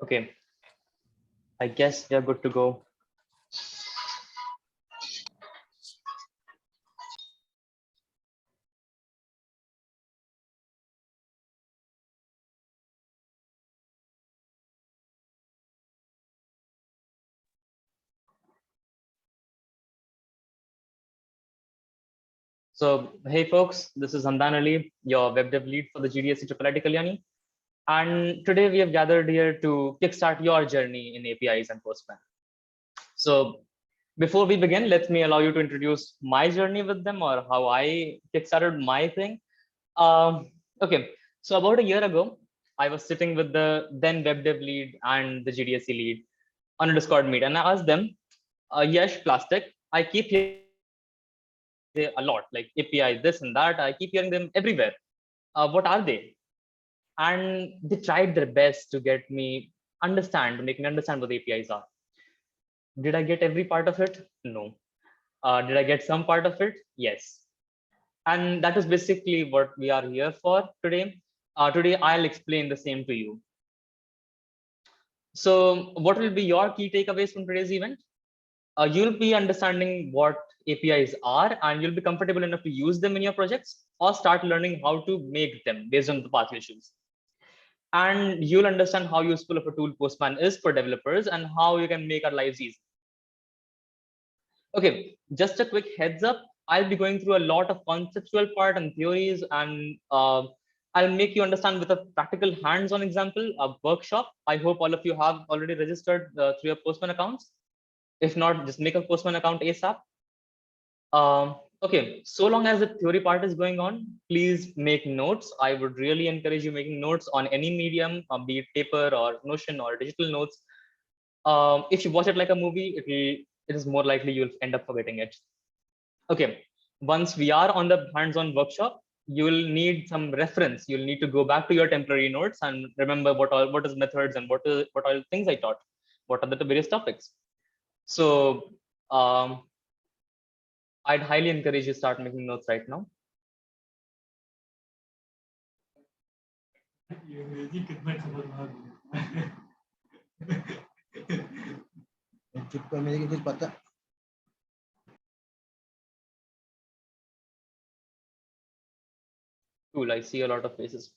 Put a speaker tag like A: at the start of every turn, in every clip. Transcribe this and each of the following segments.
A: Okay, I guess we are good to go. So, hey folks, this is Hamdan Ali, your web dev lead for the GDSC IIIT Kalyani. And today we have gathered here to kickstart your journey in APIs and Postman. So before we begin, let me allow you to introduce my journey with them or how I kickstarted my thing. Okay, so about a year ago, I was sitting with the then web dev lead and the GDSC lead on a Discord meet, and I asked them, Yash, Plastic, I keep hearing a lot, like API, this and that. I keep hearing them everywhere. What are they? And they tried their best to get me understand, to make me understand what APIs are. Did I get every part of it? No. Did I get some part of it? Yes. And that is basically what we are here for today. Today, I'll explain the same to you. So what will be your key takeaways from today's event? You'll be understanding what APIs are, and you'll be comfortable enough to use them in your projects or start learning how to make them based on the path you choose. And you'll understand how useful of a tool Postman is for developers and how you can make our lives easy. Okay, just a quick heads up. I'll be going through a lot of conceptual part and theories, and I'll make you understand with a practical hands-on example, a workshop. I hope all of you have already registered through your Postman accounts. If not, just make a Postman account ASAP. Okay, so long as the theory part is going on, please make notes. I would really encourage you making notes on any medium, be it paper or Notion or digital notes. If you watch it like a movie, it is more likely you'll end up forgetting it. Okay, once we are on the hands-on workshop, you'll need some reference. You'll need to go back to your temporary notes and remember what is methods and what are things I taught, what are the various topics. So I'd highly encourage you start making notes right now. Cool, I see a lot of faces.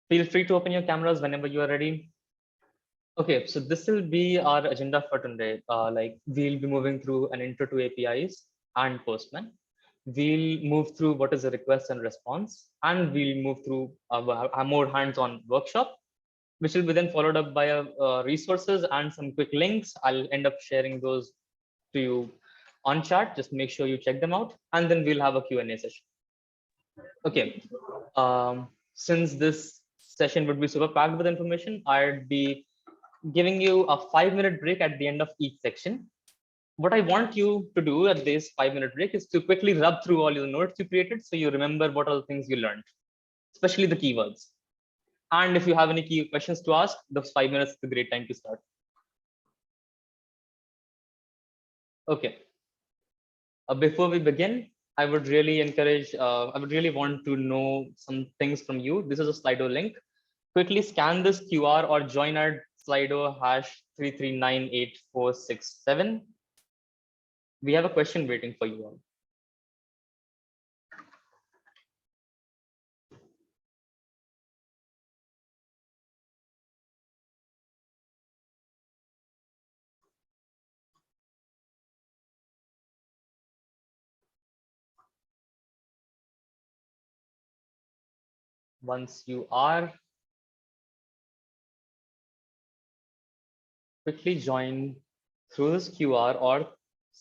A: Feel free to open your cameras whenever you are ready. Okay, so this will be our agenda for today. Like we'll be moving through an intro to APIs and Postman. We'll move through what is a request and response, and we'll move through a more hands-on workshop, which will be then followed up by resources and some quick links. I'll end up sharing those to you on chat. Just make sure you check them out, and then we'll have a Q&A session. Okay, since this session would be super packed with information, I'd be giving you a 5-minute break at the end of each section. What I want you to do at this 5-minute break is to quickly rub through all your notes you created so you remember what are the things you learned, especially the keywords. And if you have any key questions to ask, those 5 minutes is a great time to start. Okay. Before we begin, I would really want to know some things from you. This is a Slido link. Quickly scan this QR or join our Slido #3398467. We have a question waiting for you all. Once you are, quickly join through this QR or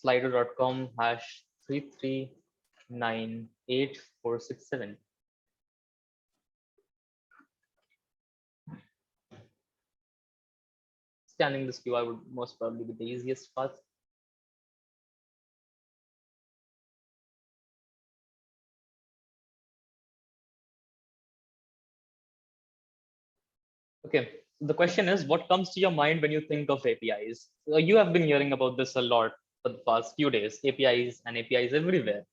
A: slido.com #3398467. Scanning this QR would most probably be the easiest path. Okay, the question is, what comes to your mind when you think of APIs? You have been hearing about this a lot for the past few days, APIs and APIs everywhere.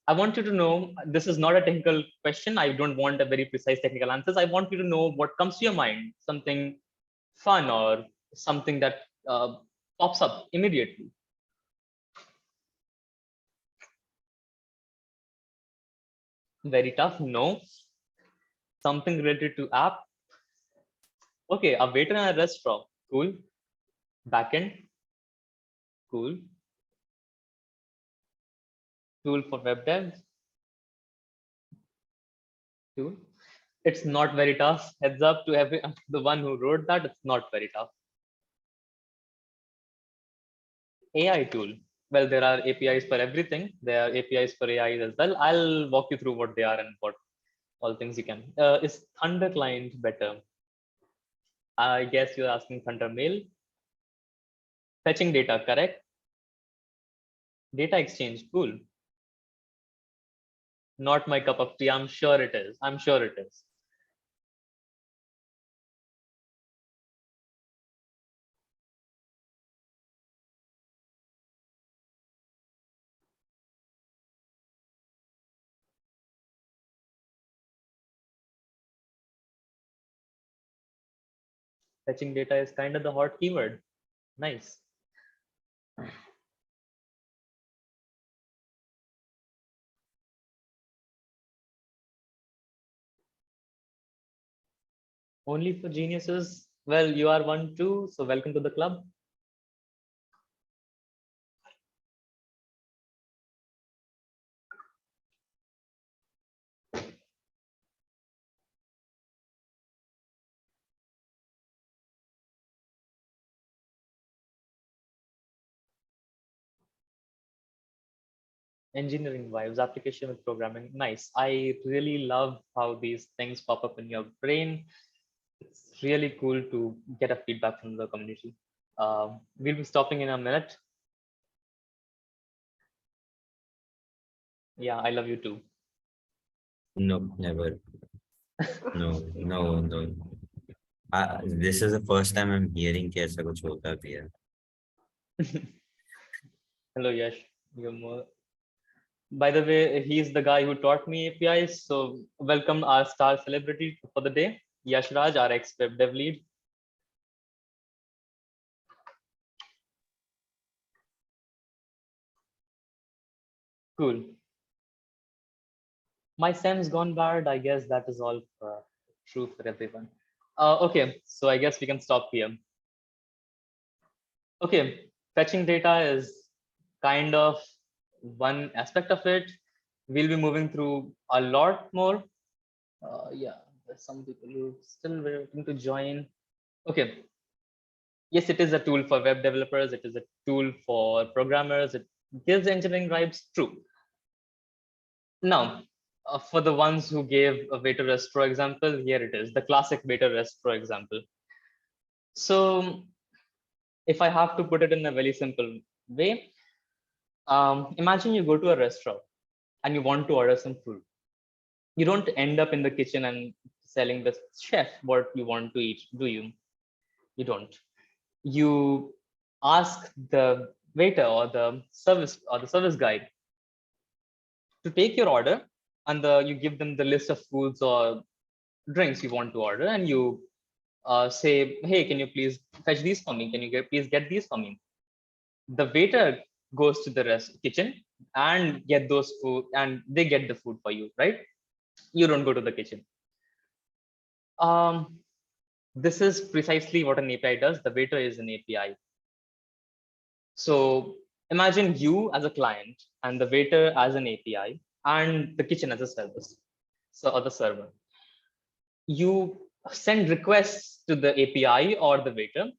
A: I want you to know, this is not a technical question. I don't want a very precise technical answers. I want you to know what comes to your mind, something fun or something that pops up immediately. Very tough. No. Something related to app. Okay, a waiter in a restaurant. Cool. Backend. Cool. Tool for web dev. Cool. It's not very tough. Heads up to every the one who wrote that. It's not very tough. AI tool. Well, there are APIs for everything. There are APIs for AI as well. I'll walk you through what they are and what all things you can. Is Thunder client better? I guess you're asking Thunder mail. Fetching data, correct? Data exchange, cool. Not my cup of tea. I'm sure it is. I'm sure it is. Fetching data is kind of the hot keyword. Nice. Only for geniuses. Well, you are one too. So welcome to the club. Engineering vibes, application with programming. Nice. I really love how these things pop up in your brain. It's really cool to get a feedback from the community. We'll be stopping in a minute. Yeah, I love you too.
B: No, never. No, no, no. This is the first time I'm hearing कि ऐसा कुछ होता भी है.
A: Hello, Yash. You're more... By the way, he's the guy who taught me APIs. So welcome our star celebrity for the day, Yash Raj, our ex-web dev lead. Cool. My SEM's gone bad. I guess that is all true for everyone. Okay, so I guess we can stop here. Okay, fetching data is kind of one aspect of it. We'll be moving through a lot more. Yeah, there's some people who still waiting to join. Okay. Yes, it is a tool for web developers. It is a tool for programmers. It gives engineering vibes. True. Now, for the ones who gave a waiter rest, for example, here it is, the classic waiter rest, for example. So if I have to put it in a very simple way, imagine you go to a restaurant and you want to order some food. You don't end up in the kitchen and selling the chef what you want to eat, do you? You don't. You ask the waiter or the service guy to take your order, and you give them the list of foods or drinks you want to order, and you say, hey, can you please fetch these for me? Can you please get these for me? The waiter goes to the kitchen and get those food, and they get the food for you, right? You don't go to the kitchen. This is precisely what an API does. The waiter is an API. So imagine you as a client and the waiter as an API and the kitchen as a service, so or the server. You send requests to the API or the waiter,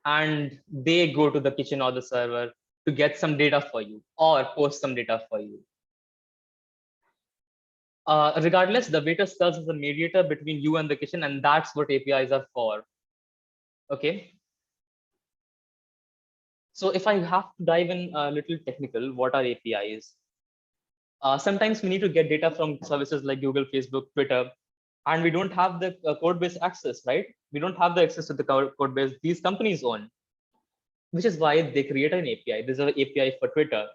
A: and they go to the kitchen or the server to get some data for you or post some data for you. Regardless, the waiter serves as a mediator between you and the kitchen, and that's what APIs are for. Okay. So if I have to dive in a little technical, what are APIs? Sometimes we need to get data from services like Google, Facebook, Twitter, and we don't have the code base access, right? We don't have the access to the code base these companies own, which is why they create an API. There's an API for Twitter.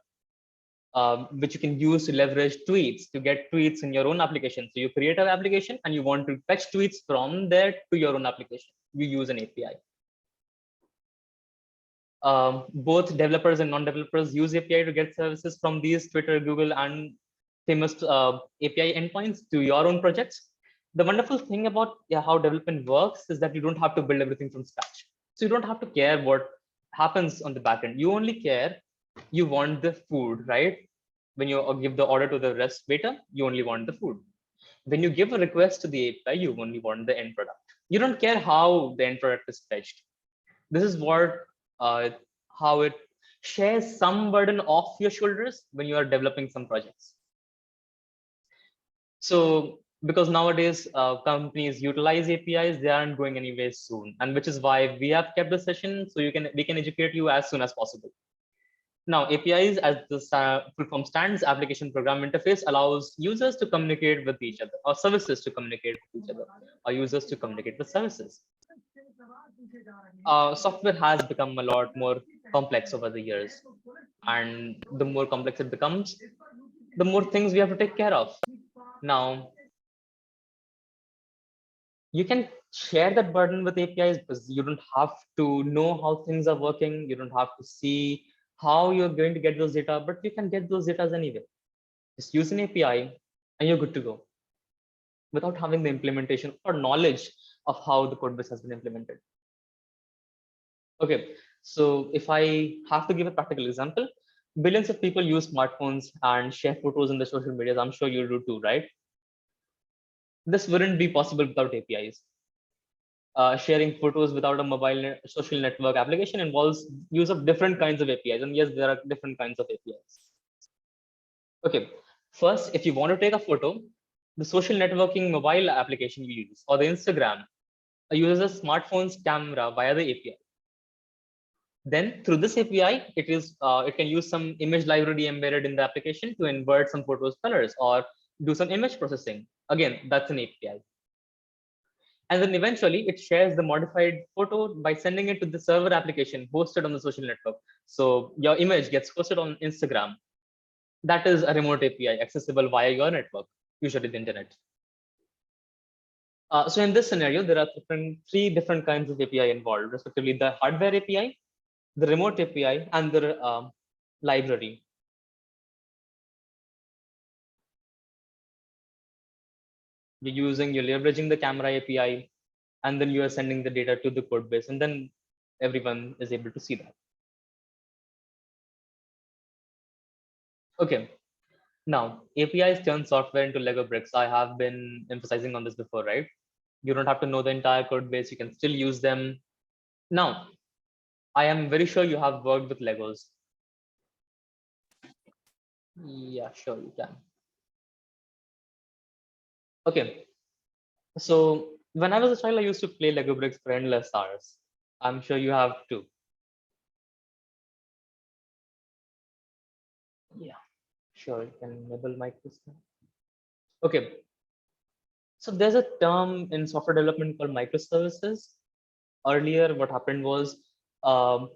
A: which you can use to leverage tweets, to get tweets in your own application. So you create an application and you want to fetch tweets from there to your own application. You use an API. Both developers and non-developers use API to get services from these Twitter, Google, and famous API endpoints to your own projects. The wonderful thing about how development works is that you don't have to build everything from scratch. So you don't have to care what happens on the backend. You only care, you want the food, right? When you give the order to the REST waiter, you only want the food. When you give a request to the API, you only want the end product. You don't care how the end product is fetched. This is what how it shares some burden off your shoulders when you are developing some projects. So because nowadays companies utilize APIs, they aren't going anywhere soon, and which is why we have kept the session so we can educate you as soon as possible. Now, APIs, as the full form stands, application program interface, allows users to communicate with each other, or services to communicate with each other, or users to communicate with services. Software has become a lot more complex over the years, and the more complex it becomes, the more things we have to take care of. Now, you can share that burden with APIs because you don't have to know how things are working. You don't have to see how you're going to get those data, but you can get those data anyway. Just use an API and you're good to go without having the implementation or knowledge of how the code base has been implemented. Okay, so if I have to give a practical example, billions of people use smartphones and share photos in the social medias. I'm sure you do too, right? This wouldn't be possible without APIs. Sharing photos without a mobile social network application involves use of different kinds of APIs. And yes, there are different kinds of APIs. Okay, first, if you want to take a photo, the social networking mobile application you use, or the Instagram, uses a smartphone's camera via the API. Then through this API, it can use some image library embedded in the application to invert some photos colors or do some image processing. Again, that's an API. And then eventually it shares the modified photo by sending it to the server application hosted on the social network. So your image gets hosted on Instagram. That is a remote API accessible via your network, usually the internet. So in this scenario, there are three different kinds of API involved, respectively the hardware API, the remote API, and the library. You're leveraging the camera API, and then you are sending the data to the code base, and then everyone is able to see that. Okay, now APIs turn software into Lego bricks. I have been emphasizing on this before, right? You don't have to know the entire code base, you can still use them. Now, I am very sure you have worked with Legos. Yeah, sure, you can. Okay, so when I was a child, I used to play Lego bricks for endless hours. I'm sure you have too. Yeah, sure, you can enable microservices. Okay, so there's a term in software development called microservices. Earlier, what happened was a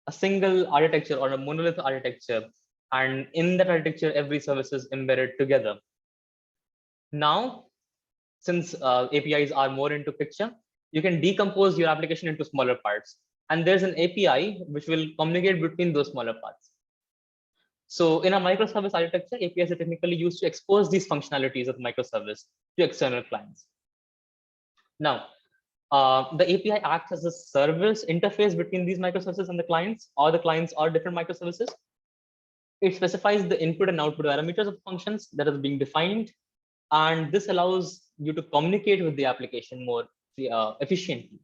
A: single architecture or a monolith architecture, and in that architecture, every service is embedded together. Now, since APIs are more into picture, you can decompose your application into smaller parts. And there's an API which will communicate between those smaller parts. So in a microservice architecture, APIs are technically used to expose these functionalities of microservice to external clients. Now, the API acts as a service interface between these microservices and the clients, or the clients are different microservices. It specifies the input and output parameters of functions that is being defined, and this allows you to communicate with the application more efficiently.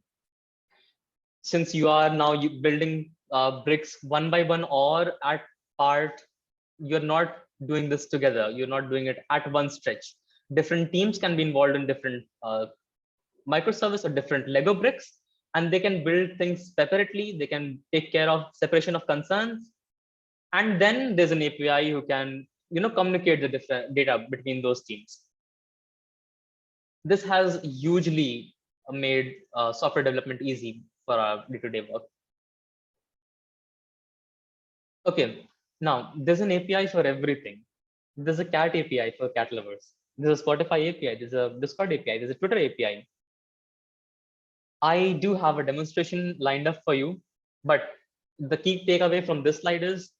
A: Since you are now building bricks one by one or at part, you're not doing this together. You're not doing it at one stretch. Different teams can be involved in different microservice or different Lego bricks, and they can build things separately. They can take care of separation of concerns. And then there's an API who can, communicate the different data between those teams. This has hugely made software development easy for our day-to-day work. Okay, Now, there's an API for everything. There's a cat API for cat lovers. There's a Spotify API. There's a Discord API. There's a Twitter API. I do have a demonstration lined up for you, but the key takeaway from this slide is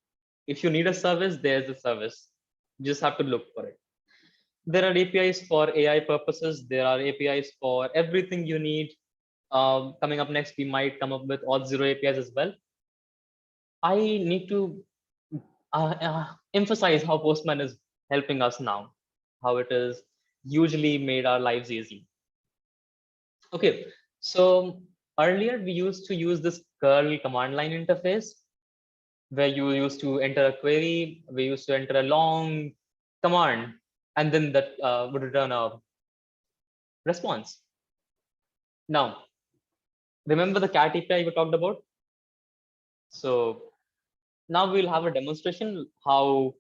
A: if you need a service, there's a service. You just have to look for it. There are APIs for AI purposes. There are APIs for everything you need. Coming up next, we might come up with Auth0 APIs as well. I need to emphasize how Postman is helping us now, how it has usually made our lives easy. Okay, so earlier we used to use this curl command line interface where you used to enter a query, we used to enter a long command, and then that would return a response. Now, remember the cat API we talked about? So now we'll have a demonstration how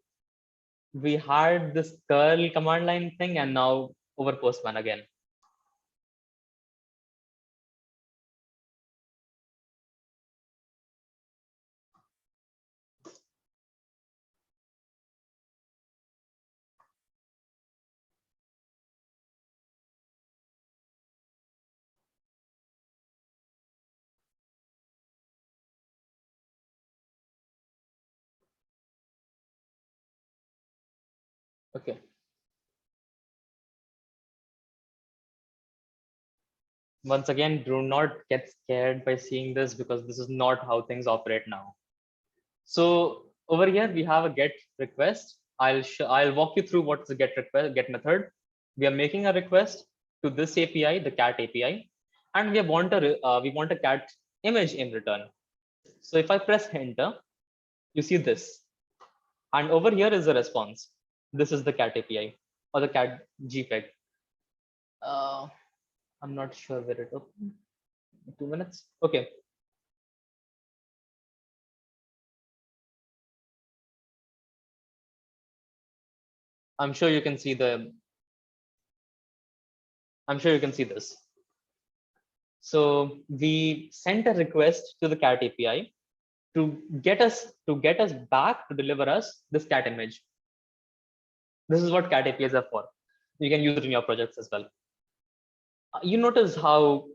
A: we had this curl command line thing and now over Postman again. Okay. Once again, do not get scared by seeing this because this is not how things operate now. So over here we have a get request. I'll walk you through what's the get method. We are making a request to this API, the cat API, and we want a cat image in return. So if I press enter, you see this, and over here is the response. This is the cat API or the cat JPEG. I'm not sure where it opened. 2 minutes. Okay. I'm sure you can see I'm sure you can see this. So we sent a request to the cat API to get us back to deliver us this cat image. This is what cat APIs are for. You can use it in your projects as well. You notice how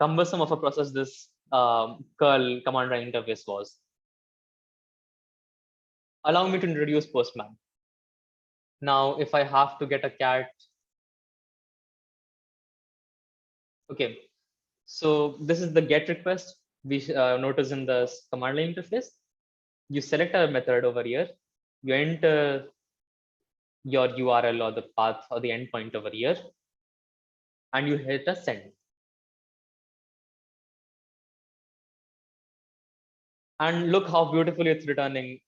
A: cumbersome of a process this curl command line interface was. Allow me to introduce Postman. Now, if I have to get a cat, okay. So this is the get request we notice in the command line interface. You select a method over here. You enter your URL or the path or the endpoint over here, and you hit a send. And look how beautifully it's returning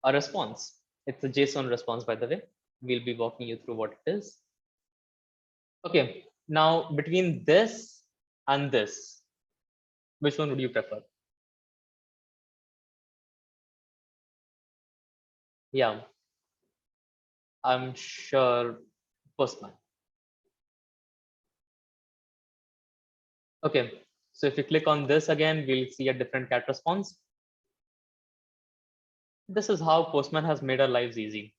A: a response. It's a JSON response, by the way. We'll be walking you through what it is. Okay, now between this and this, which one would you prefer? Yeah, I'm sure Postman. Okay, so if you click on this again, we'll see a different cat response. This is how Postman has made our lives easy.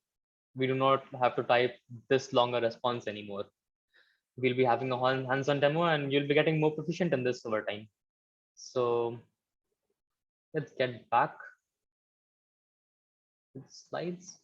A: We do not have to type this longer response anymore. We'll be having a hands-on demo and you'll be getting more proficient in this over time. So let's get back to the slides.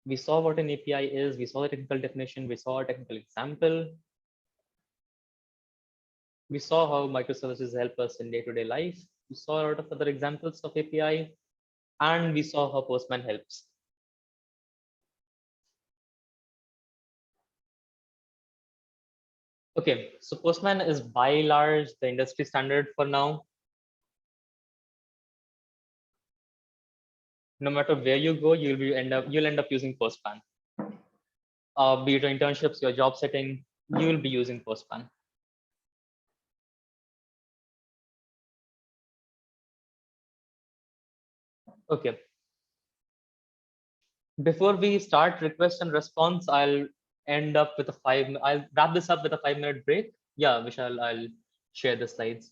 A: We saw what an API is, we saw the technical definition, we saw a technical example. We saw how microservices help us in day-to-day life. We saw a lot of other examples of API, and we saw how Postman helps. Okay, so Postman is by large the industry standard for now. No matter where you go, you'll end up using Postman. Be it your internships, your job setting, you will be using Postman. Okay. Before we start request and response, I'll wrap this up with a 5-minute break. Yeah, Vishal, I'll share the slides.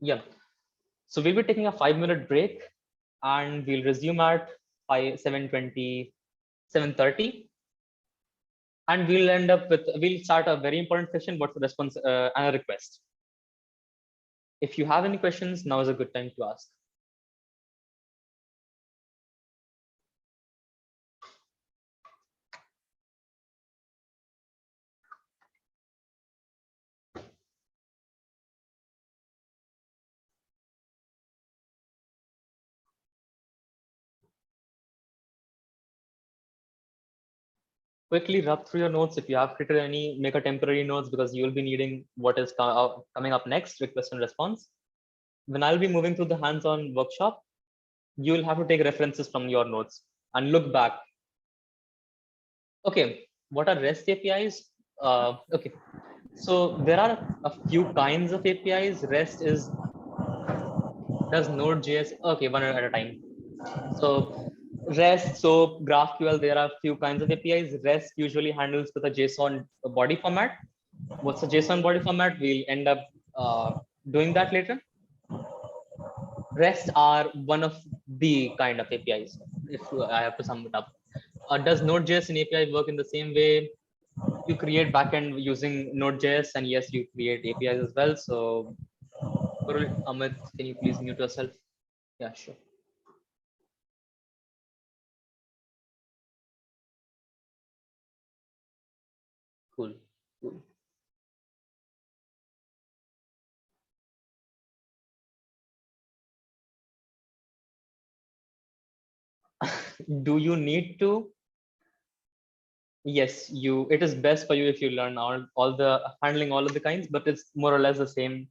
A: Yeah, so we'll be taking a 5-minute break and we'll resume at 7:20, 7:30. And we'll start a very important session, what's the response and a request. If you have any questions, now is a good time to ask. Quickly rub through your notes. If you have created any, make a temporary notes because you will be needing what is coming up next, request and response. When I'll be moving through the hands-on workshop, you will have to take references from your notes and look back. Okay, what are REST APIs? Okay, so there are a few kinds of APIs. REST does Node.js. Okay, one at a time. So REST, so GraphQL, there are a few kinds of APIs. REST usually handles with a JSON body format. What's the JSON body format? We'll end up doing that later. REST are one of the kind of APIs, if I have to sum it up. Does Node.js and API work in the same way? You create backend using Node.js, and yes, you create APIs as well. So, Amit, can you please mute yourself? Yeah, sure. Cool. Cool. Do you need to? Yes, it is best for you if you learn all the handling all of the kinds, but it's more or less the same.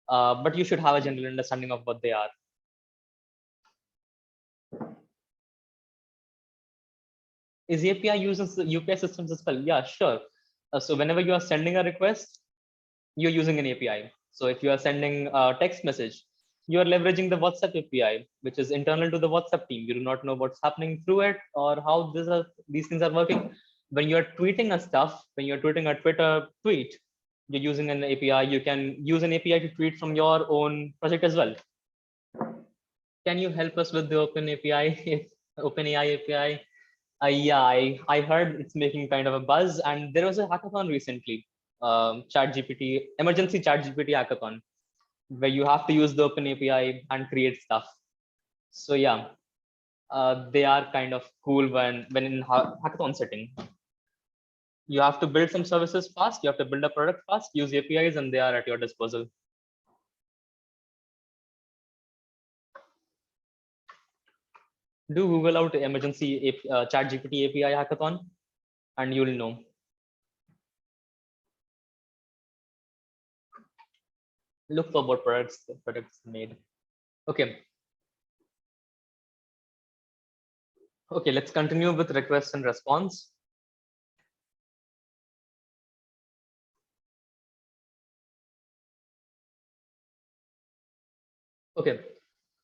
A: But you should have a general understanding of what they are. Is API used in UPI systems as well? Yeah, sure. So whenever you are sending a request, you're using an API. So if you are sending a text message, you are leveraging the WhatsApp API, which is internal to the WhatsApp team. You do not know what's happening through it or how these things are working. When you're tweeting a stuff, when you're tweeting a Twitter tweet, you're using an API. You can use an API to tweet from your own project as well. Can you help us with the Open API, OpenAI API? Yeah, I heard it's making kind of a buzz, and there was a hackathon recently, emergency chat GPT hackathon, where you have to use the Open API and create stuff. So yeah, they are kind of cool when in hackathon setting. You have to build some services fast, you have to build a product fast, use APIs, and they are at your disposal. Do Google out emergency chat GPT API hackathon, and you'll know. Look for what products made. Okay. Okay, let's continue with request and response. Okay,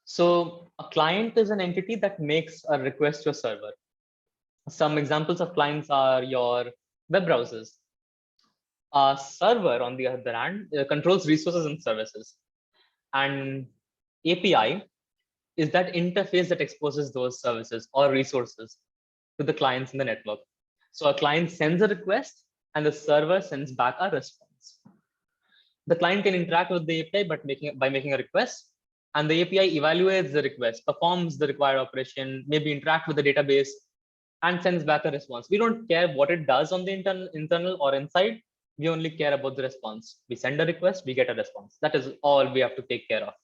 A: so a client is an entity that makes a request to a server. Some examples of clients are your web browsers. A server, on the other hand, controls resources and services. And API is that interface that exposes those services or resources to the clients in the network. So a client sends a request and the server sends back a response. The client can interact with the API by making a request, and the API evaluates the request, performs the required operation, maybe interact with the database, and sends back a response. We don't care what it does on the internal or inside. We only care about the response. We send a request, we get a response. That is all we have to take care of.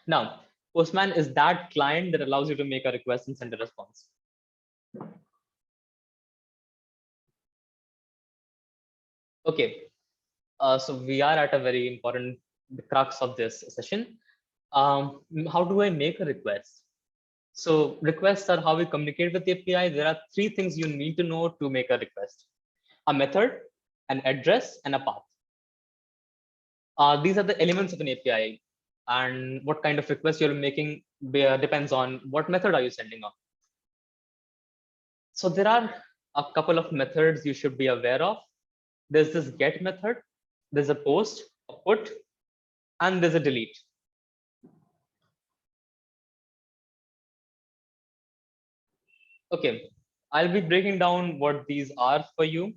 A: Now, Postman is that client that allows you to make a request and send a response. Okay, so we are at a very important crux of this session. How do I make a request? So requests are how we communicate with the API. There are three things you need to know to make a request: a method, an address, and a path. These are the elements of an API, and what kind of request you're making depends on what method are you sending off. So there are a couple of methods you should be aware of. There's this get method, there's a post, a put, and there's a delete. Okay, I'll be breaking down what these are for you.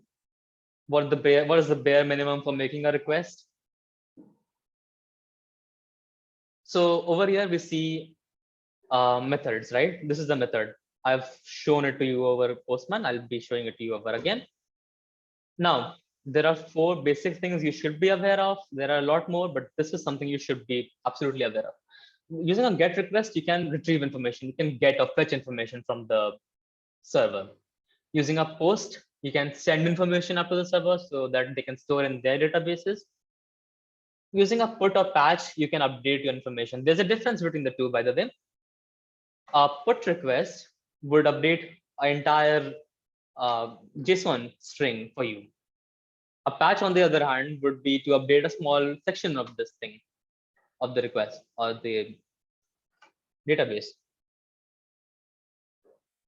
A: What is the bare minimum for making a request? So over here we see methods, right? This is the method. I've shown it to you over Postman. I'll be showing it to you over again. Now, there are 4 basic things you should be aware of. There are a lot more, but this is something you should be absolutely aware of. Using a get request, you can retrieve information. You can get or fetch information from the server. Using a post, you can send information up to the server so that they can store in their databases. Using a put or patch, you can update your information. There's a difference between the two, by the way. A put request would update an entire JSON string for you. A patch, on the other hand, would be to update a small section of this thing, of the request or the database.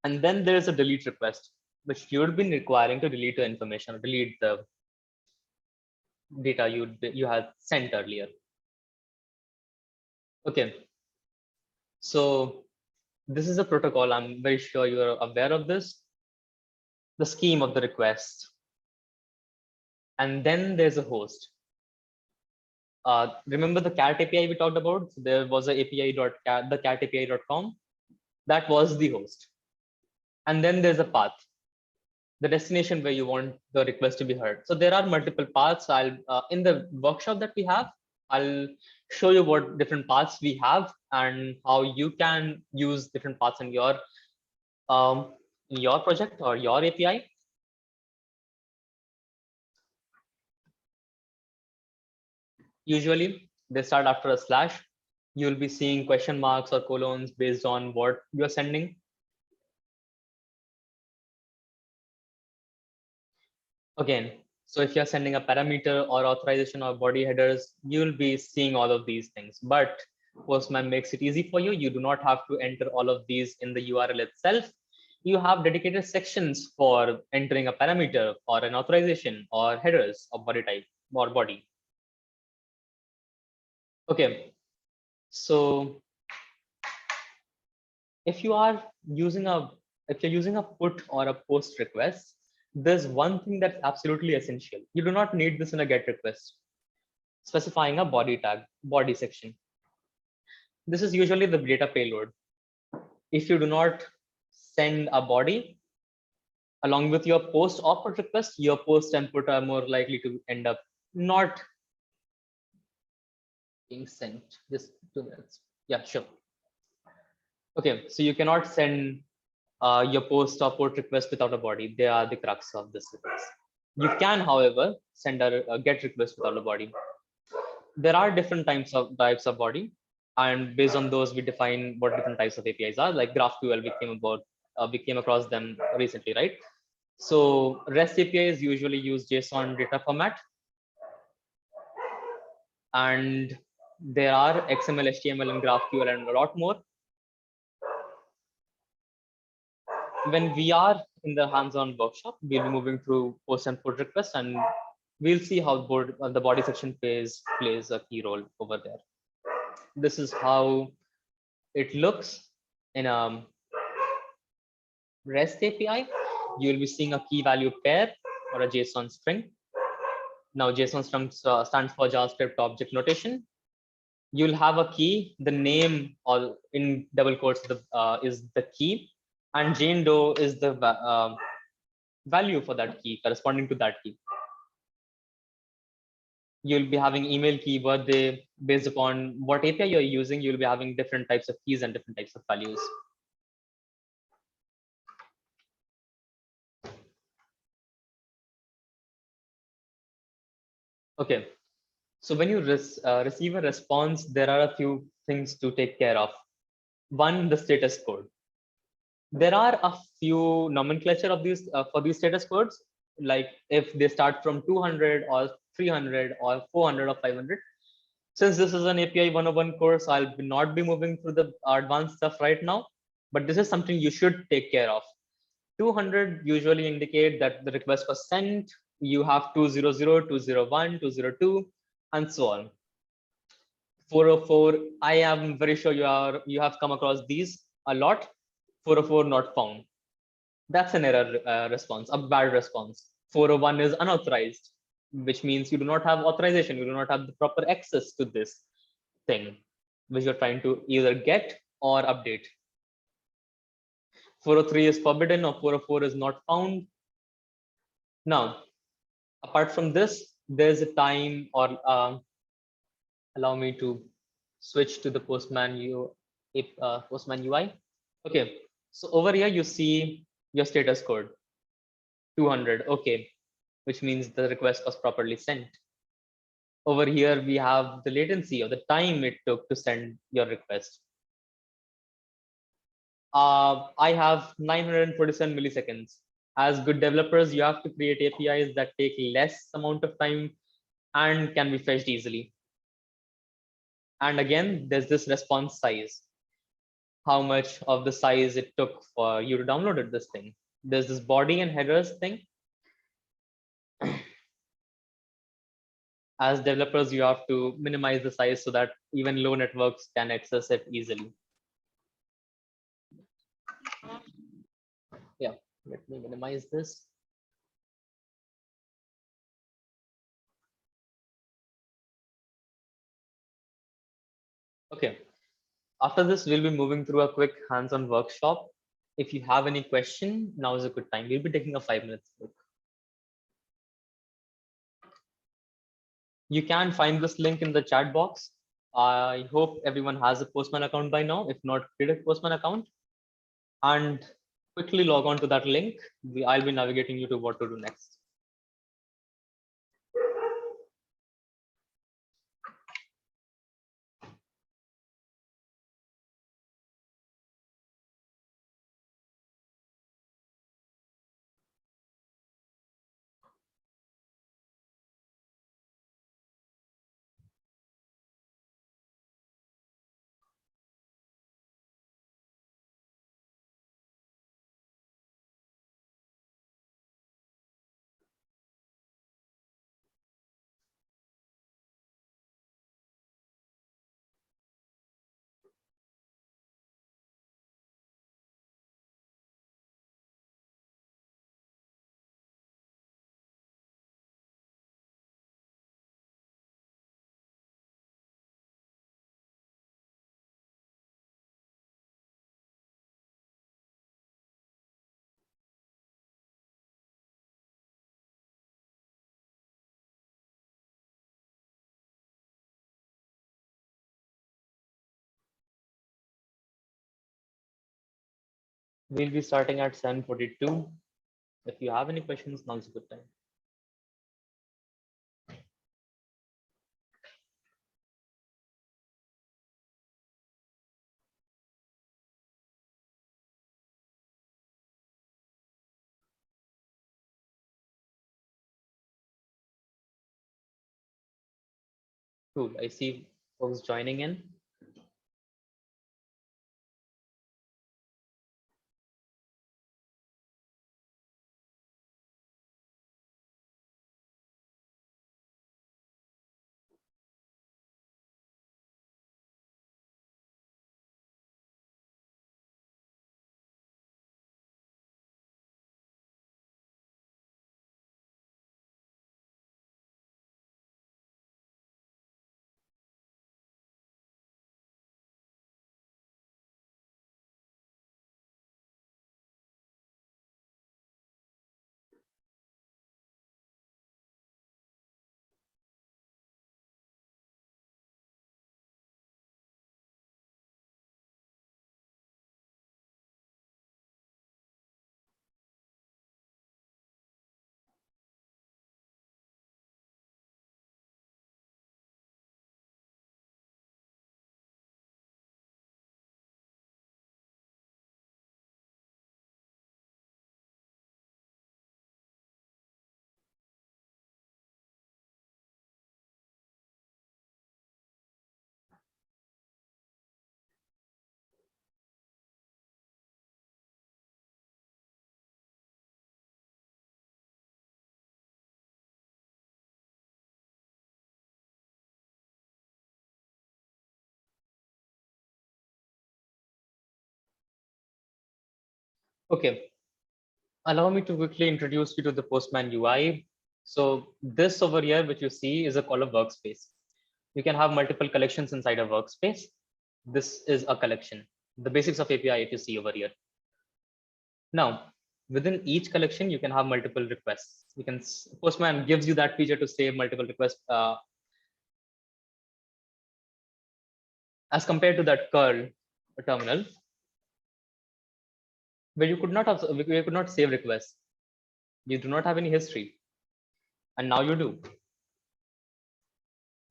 A: And then there's a delete request, which you would be requiring to delete the information or delete the data you had sent earlier. Okay, so this is a protocol. I'm very sure you're aware of this. The scheme of the request. And then there's a host. Remember the cat API we talked about? So there was a API.cat, the catapi.com. That was the host. And then there's a path, the destination where you want the request to be heard. So there are multiple paths. I'll in the workshop that we have, I'll show you what different paths we have and how you can use different paths in your project or your API. Usually they start after a slash. You'll be seeing question marks or colons based on what you're sending. Again, so if you're sending a parameter or authorization or body headers, you'll be seeing all of these things. But Postman makes it easy for you. You do not have to enter all of these in the URL itself. You have dedicated sections for entering a parameter or an authorization or headers of body type or body. Okay, so if you're using a put or a post request, there's one thing that's absolutely essential. You do not need this in a get request. Specifying a body tag, body section. This is usually the data payload. If you do not send a body along with your post or put request, your post and put are more likely to end up not being sent. Just 2 minutes. Yeah, sure. Okay, so you cannot send your post or put request without a body. They are the crux of this request. You can, however, send a get request without a body. There are different types of body, and based on those, we define what different types of APIs are. Like GraphQL, we came across them recently, right? So REST APIs usually use JSON data format, and there are XML, HTML, and GraphQL, and a lot more. When we are in the hands-on workshop, we'll be moving through post and put requests, and we'll see how the body section plays a key role over there. This is how it looks in a REST API. You'll be seeing a key value pair or a JSON string. Now JSON string stands for JavaScript object notation. You'll have a key, the name or in double quotes is the key, and Jane Doe is the value for that key corresponding to that key. You'll be having email key, birthday, based upon what API you're using. You'll be having different types of keys and different types of values. Okay, so when you receive a response, there are a few things to take care of. One, the status code. There are a few nomenclature of these for these status codes, like if they start from 200 or 300 or 400 or 500. Since this is an API 101 course, I'll not be moving through the advanced stuff right now, but this is something you should take care of. 200 usually indicate that the request was sent. You have 200, 201, 202, and so on. 404, I am very sure you have come across these a lot. 404 not found. That's an error response, a bad response. 401 is unauthorized, which means you do not have authorization, you do not have the proper access to this thing, which you're trying to either get or update. 403 is forbidden or 404 is not found. Now, apart from this, there's a time or allow me to switch to the Postman UI. Okay, so over here you see your status code 200. Okay, which means the request was properly sent. Over here we have the latency or the time it took to send your request. I have 947 milliseconds. As good developers, you have to create APIs that take less amount of time and can be fetched easily. And again, there's this response size, how much of the size it took for you to download this thing. There's this body and headers thing. As developers, you have to minimize the size so that even low networks can access it easily. Yeah, let me minimize this. Okay, after this, we'll be moving through a quick hands-on workshop. If you have any question, now is a good time. We'll be taking a 5-minute break. You can find this link in the chat box. I hope everyone has a Postman account by now. If not, create a Postman account and quickly log on to that link. I'll be navigating you to what to do next. We'll be starting at 7:42. If you have any questions, now's a good time. Cool. I see folks joining in. Okay, allow me to quickly introduce you to the Postman UI. So this over here, which you see, is a called a workspace. You can have multiple collections inside a workspace. This is a collection. The basics of API if you see over here. Now, within each collection, you can have multiple requests. You can Postman gives you that feature to save multiple requests as compared to that curl terminal where you could not have where you could not save requests. You do not have any history, and now you do.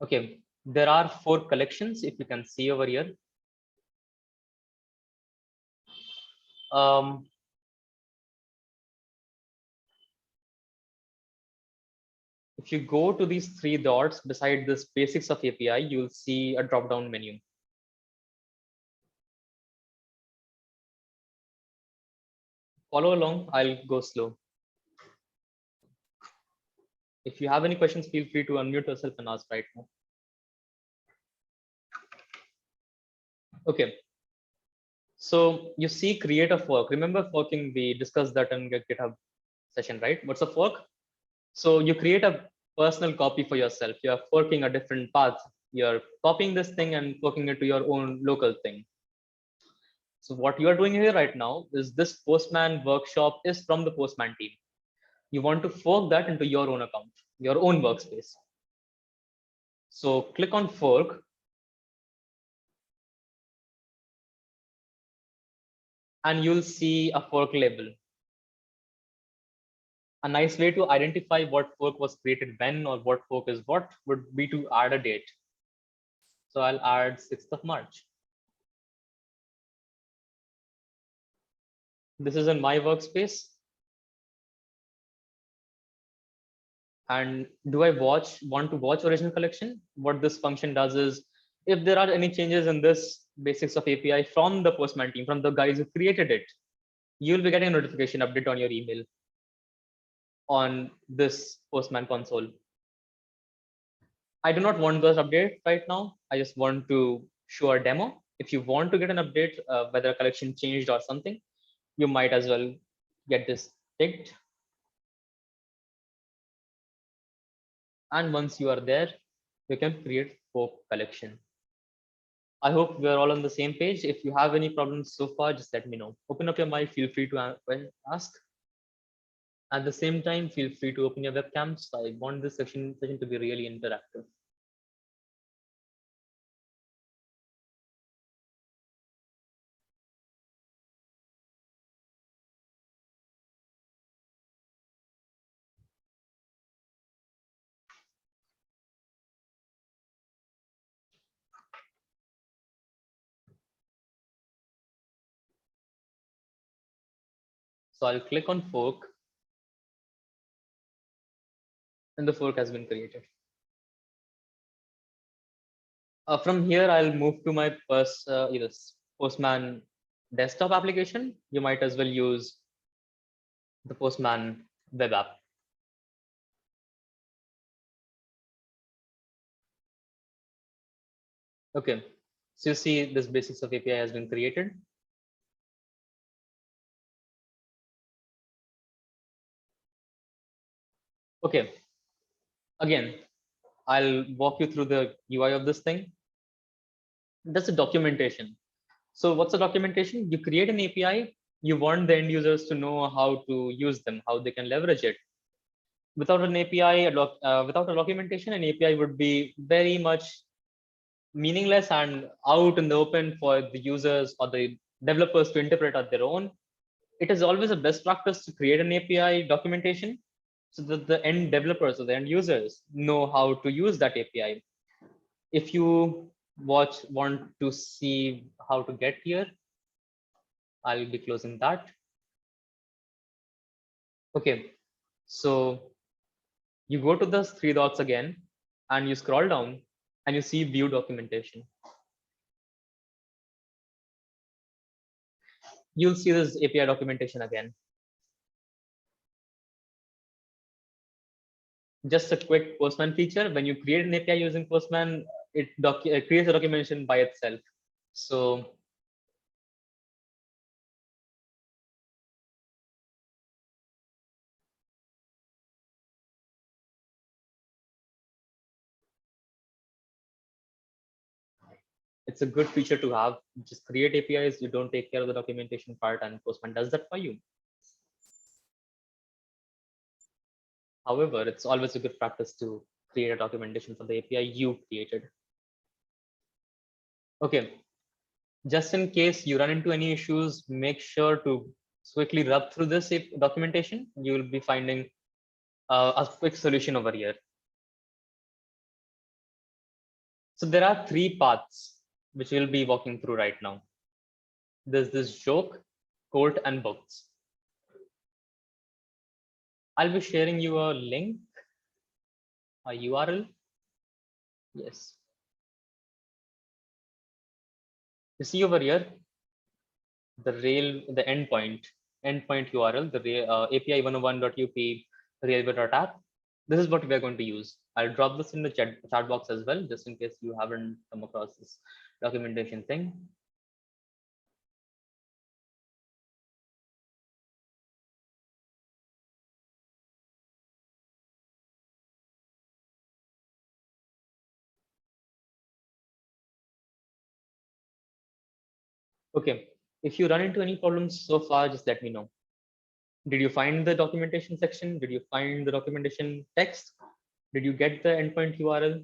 A: Okay, there are 4 collections if you can see over here. Um, if you go to these 3 dots beside this basics of API, you'll see a drop down menu. Follow along, I'll go slow. If you have any questions, feel free to unmute yourself and ask right now. Okay, so you see create a fork. Remember forking, we discussed that in GitHub session, right? What's a fork? So you create a personal copy for yourself. You're forking a different path. You're copying this thing and forking it to your own local thing. So what you're doing here right now is this Postman workshop is from the Postman team. You want to fork that into your own account, your own workspace. So click on fork. And you'll see a fork label. A nice way to identify what fork was created when or what fork is what would be to add a date. So I'll add 6th of March. This is in my workspace. And do I want to watch original collection? What this function does is, if there are any changes in this basics of API from the Postman team, from the guys who created it, you'll be getting a notification update on your email on this Postman console. I do not want those updates right now. I just want to show a demo. If you want to get an update, whether a collection changed or something, you might as well get this ticked. And once you are there, you can create fork collection. I hope we're all on the same page. If you have any problems so far, just let me know. Open up your mic, feel free to ask. At the same time, feel free to open your webcams. I want this session to be really interactive. So I'll click on fork and the fork has been created. From here, I'll move to my either Postman desktop application. You might as well use the Postman web app. Okay, so you see this basics of API has been created. Okay, again, I'll walk you through the UI of this thing. That's the documentation. So what's the documentation? You create an API, you want the end users to know how to use them, how they can leverage it. Without an API, without a documentation, an API would be very much meaningless and out in the open for the users or the developers to interpret on their own. It is always a best practice to create an API documentation so that the end developers or the end users know how to use that API. If you want to see how to get here, I'll be closing that. Okay, so you go to the 3 dots again and you scroll down and you see view documentation. You'll see this API documentation again. Just a quick Postman feature. When you create an API using Postman, it creates a documentation by itself. So It's a good feature to have. Just create APIs, you don't take care of the documentation part, and Postman does that for you. However, it's always a good practice to create a documentation for the API you created. Okay, just in case you run into any issues, make sure to quickly rub through this documentation. You will be finding a quick solution over here. So there are three paths which we'll be walking through right now. There's this joke, court, and books. I'll be sharing you a link, a URL. Yes. You see over here, the endpoint URL, the API 101.up railway.app. This is what we are going to use. I'll drop this in the chat box as well, just in case you haven't come across this documentation thing. Okay, if you run into any problems so far, just let me know. Did you find the documentation section? Did you find the documentation text? Did you get the endpoint URL?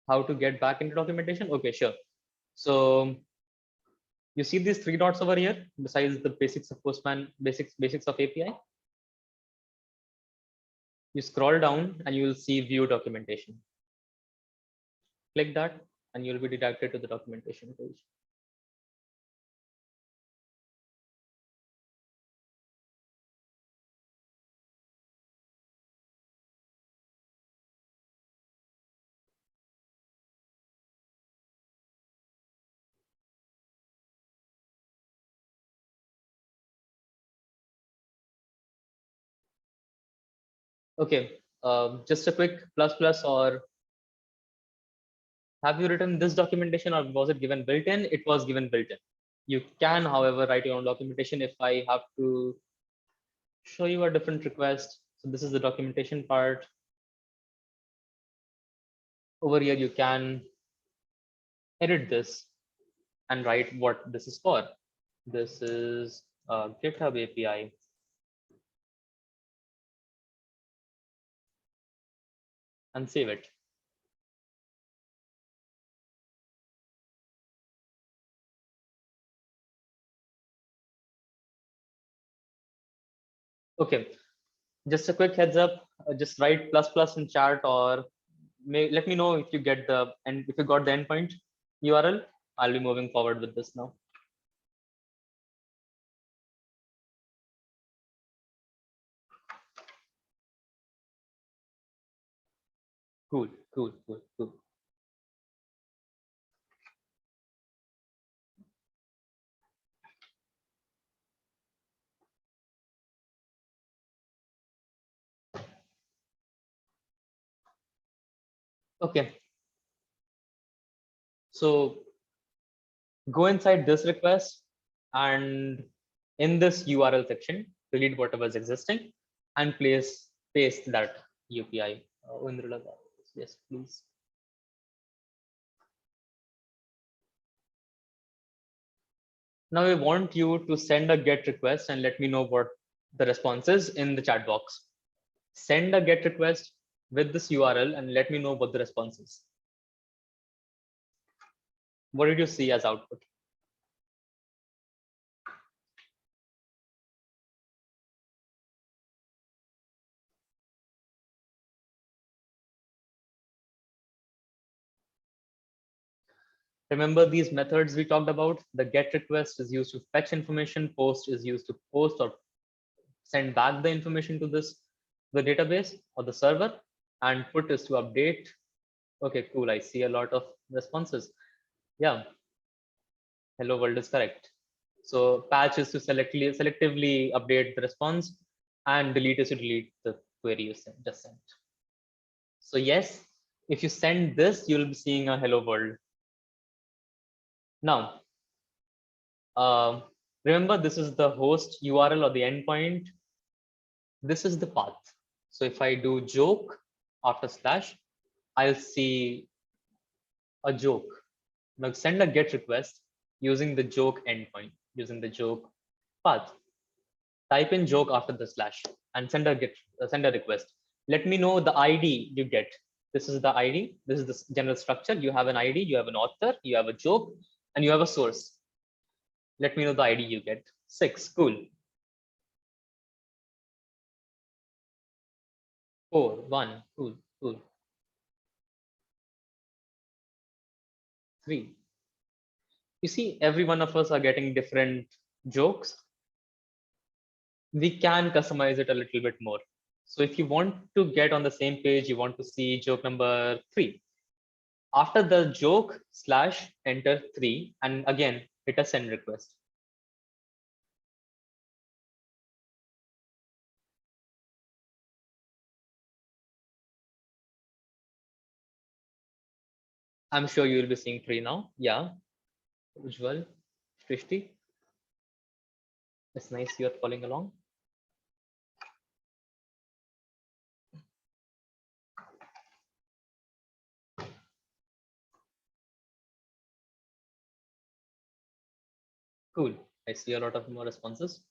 A: How to get back into documentation? Okay, sure. So you see these three dots over here, besides the basics of Postman, basics of API. You scroll down and you will see view documentation. Click that and you'll be redirected to the documentation page. Okay, just a quick plus, or have you written this documentation, or was it given built in? It was given built in. You can, however, write your own documentation. If I have to show you a different request, so this is the documentation part. Over here, you can edit this and write what this is for. This is a GitHub API. And save it. Okay, just a quick heads up, just write plus in chat, or let me know if you get if you got the endpoint URL. I'll be moving forward with this now. Cool. Okay. So go inside this request, and in this URL section, delete whatever is existing and paste that UPI. Yes, please. Now I want you to send a GET request and let me know what the response is in the chat box. Send a GET request with this URL and let me know what the response is. What did you see as output? Remember these methods we talked about? The GET request is used to fetch information, post is used to post or send back the information to the database or the server, and put is to update. Okay, cool. I see a lot of responses. Yeah, hello world is correct. So patch is to selectively update the response, and delete is to delete the query you just sent. So yes, if you send this, you'll be seeing a hello world. Now, remember, this is the host URL or the endpoint. This is the path. So if I do joke after slash, I'll see a joke. Now send a GET request using the joke endpoint, using the joke path. Type in joke after the slash and send a request. Let me know the ID you get. This is the ID. This is the general structure. You have an ID, you have an author, you have a joke, and you have a source. Let me know the ID you get. 6, cool. 4, 1, cool, cool. 3. You see, every one of us are getting different jokes. We can customize it a little bit more. So if you want to get on the same page, you want to see joke number 3. After the joke slash enter 3 and again hit a send request. I'm sure you will be seeing 3 now. Yeah, Ujjwal, Shrishti. It's nice you're following along. Cool. I see a lot of more responses.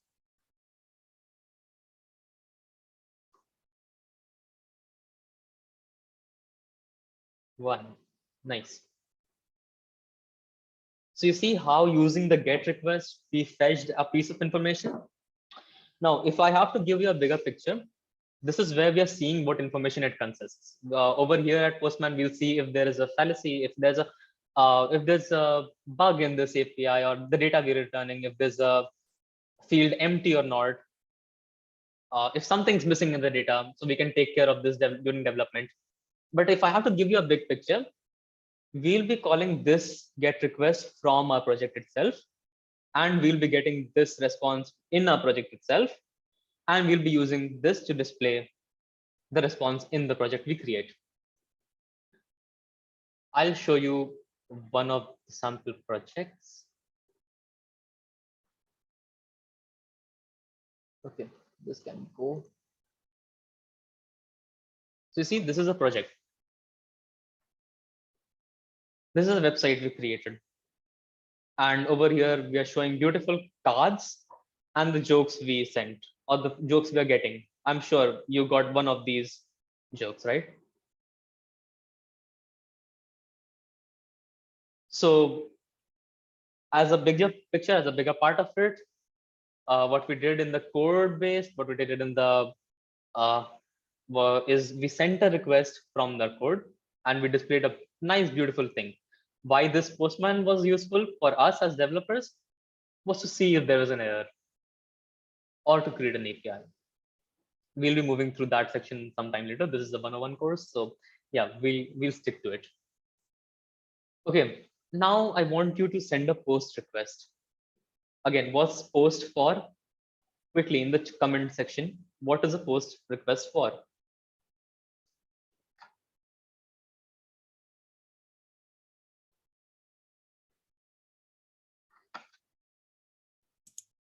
A: One. Nice. So you see how using the GET request, we fetched a piece of information. Now, if I have to give you a bigger picture, this is where we are seeing what information it consists. Over here at Postman, we'll see if there is a fallacy, if there's a bug in this API or the data we're returning, if there's a field empty or not, if something's missing in the data, so we can take care of this during development. But if I have to give you a big picture, we'll be calling this GET request from our project itself, and we'll be getting this response in our project itself, and we'll be using this to display the response in the project we create. I'll show you one of the sample projects. Okay, this can go. So you see, this is a project. This is a website we created. And over here, we are showing beautiful cards and the jokes we sent or the jokes we are getting. I'm sure you got one of these jokes, right? So as a bigger picture, as a bigger part of it, what we did in the code base, what we did in the uh, is we sent a request from the code and we displayed a nice, beautiful thing. Why this Postman was useful for us as developers was to see if there was an error or to create an API. We'll be moving through that section sometime later. This is a 101 course. So yeah, we'll stick to it. Okay, now I want you to send a post request. Again, what's post for? Quickly in the comment section, what is a post request for?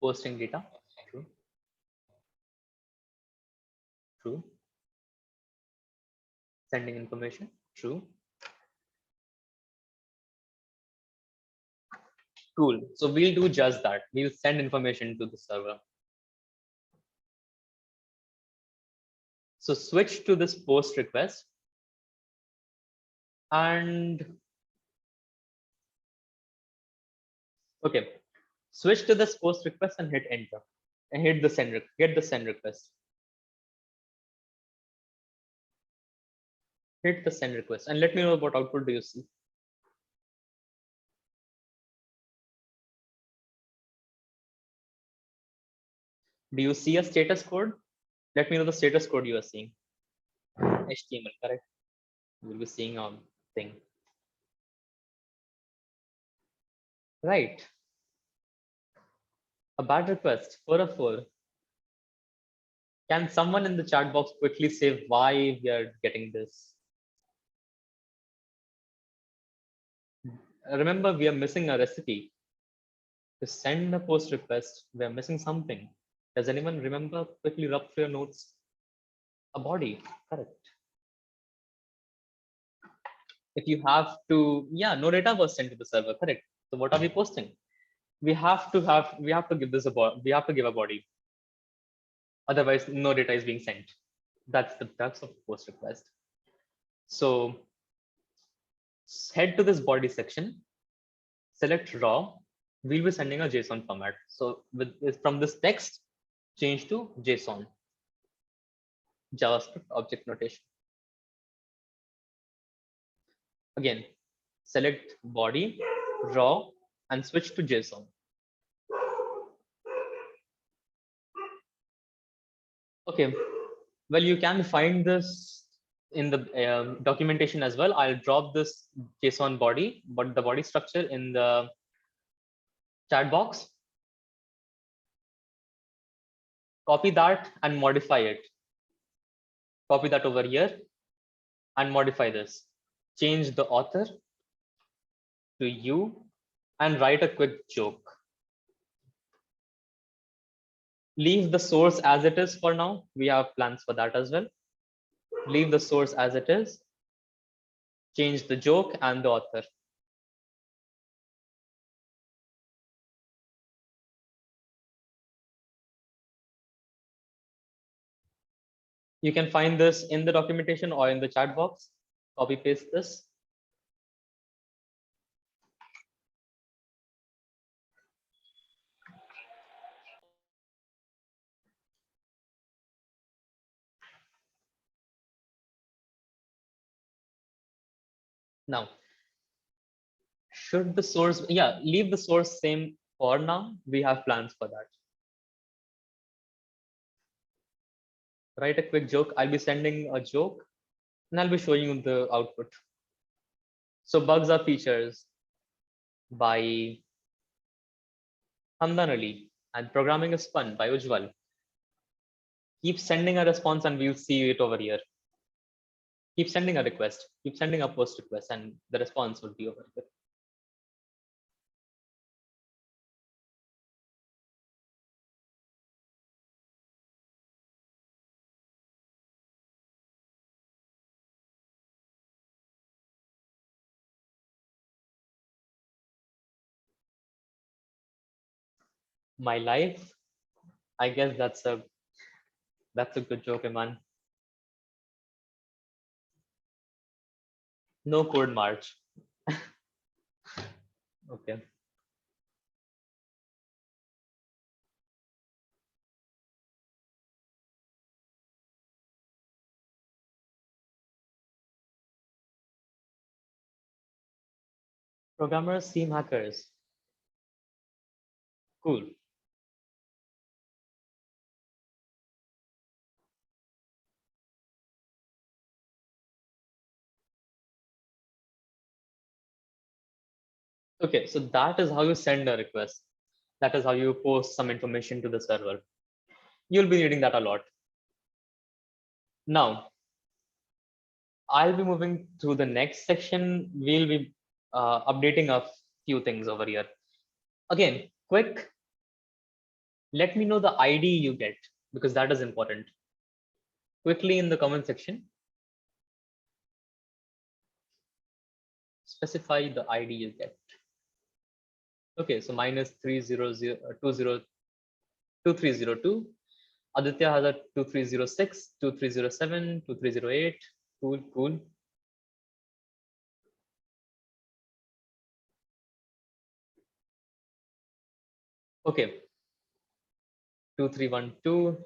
A: Posting data. True. True. Sending information. True. Cool. So we'll do just that. We'll send information to the server. So switch to this post request and okay, switch to this post request and hit enter and hit the send, get the send request. Hit the send request and let me know what output do you see. Do you see a status code? Let me know the status code you are seeing. HTML, correct? You'll be seeing a thing. Right. A bad request, 4 of 4. Can someone in the chat box quickly say why we are getting this? Remember, we are missing a recipe. To send a post request, we are missing something. Does anyone remember? Quickly rub through your notes. A body, correct. If you have to, yeah, no data was sent to the server, correct. So what are we posting? We have to give this a body. We have to give a body. Otherwise, no data is being sent. That's the crux of post request. So head to this body section, select raw. We'll be sending a JSON format. So from this text, change to JSON, JavaScript object notation. Again, select body, raw, and switch to JSON. Okay, well, you can find this in the documentation as well. I'll drop this JSON body, but the body structure in the chat box. Copy that and modify it. Copy that over here and modify this. Change the author to you and write a quick joke. Leave the source as it is for now. We have plans for that as well. Leave the source as it is. Change the joke and the author. You can find this in the documentation or in the chat box. Copy paste this. Now, should the source, yeah, leave the source same for now. We have plans for that. Write a quick joke. I'll be sending a joke and I'll be showing you the output. So bugs are features by Hamdan Ali and programming is fun by Ujwal. Keep sending a response and we'll see it over here. Keep sending a request, keep sending a post request, and the response will be over here. My life, I guess that's a good joke, Iman. No code march. Okay. Programmers seem hackers. Cool. Okay, so that is how you send a request. That is how you post some information to the server. You'll be needing that a lot. Now, I'll be moving to the next section. We'll be updating a few things over here. Again, quick, let me know the ID you get because that is important. Quickly in the comment section, specify the ID you get. Okay, so mine is 2302. Aditya has a 2306, 2307, 2308. Cool, cool. Okay, 2312.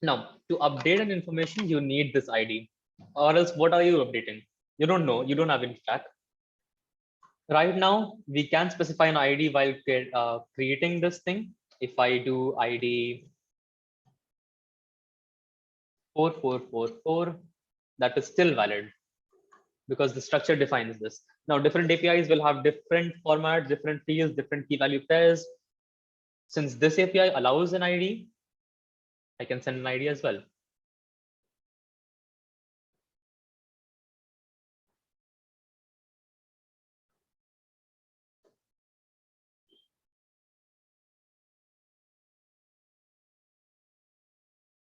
A: Now, to update an information, you need this ID, or else what are you updating? You don't know, you don't have any track. Right now, we can specify an ID while creating this thing. If I do ID 4444, that is still valid because the structure defines this. Now, different APIs will have different formats, different fields, different key value pairs. Since this API allows an ID, I can send an ID as well.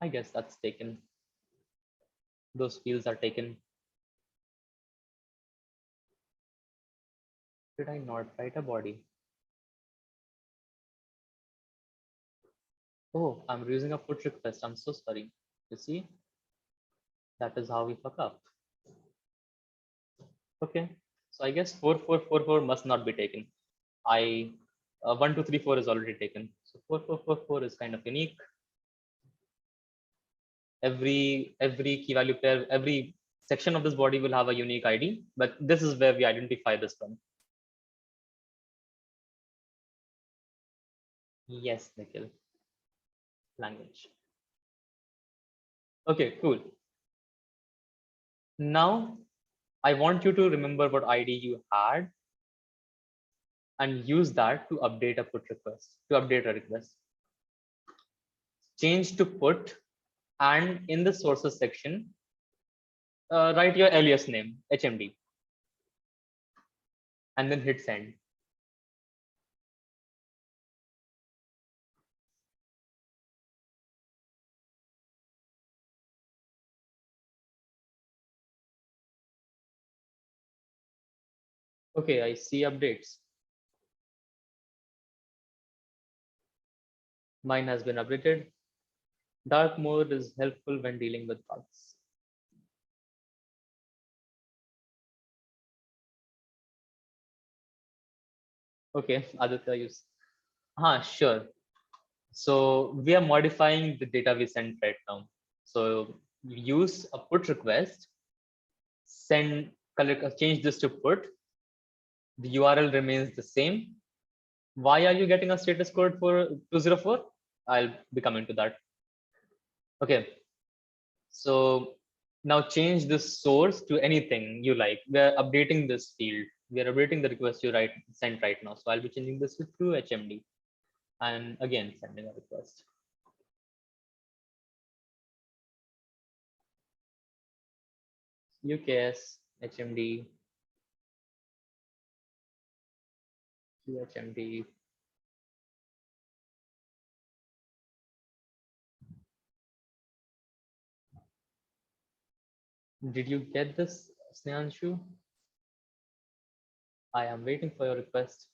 A: I guess that's taken. Those fields are taken. Did I not write a body? Oh, I'm using a put request. I'm so sorry. You see, that is how we fuck up. Okay, so I guess 4444 must not be taken. I 1234 is already taken. So 4444 is kind of unique. Every key value pair, every section of this body will have a unique ID, but this is where we identify this one. Yes, Nikhil. Language. Okay, cool. Now I want you to remember what ID you had and use that to update a put request, to update a request. Change to put, and in the sources section, write your alias name, HMD, and then hit send. Okay, I see updates. Mine has been updated. Dark mode is helpful when dealing with bugs. Okay, Aditya, use. Sure. So we are modifying the data we sent right now. So use a put request, send, change this to put. The URL remains the same. Why are you getting a status code for 204? I'll be coming to that. Okay. So now change this source to anything you like. We're updating this field. We're updating the request you sent right now. So I'll be changing this to HMD and again sending a request. UKS, HMD, QHMD. Did you get this, Snehanshu? I am waiting for your request.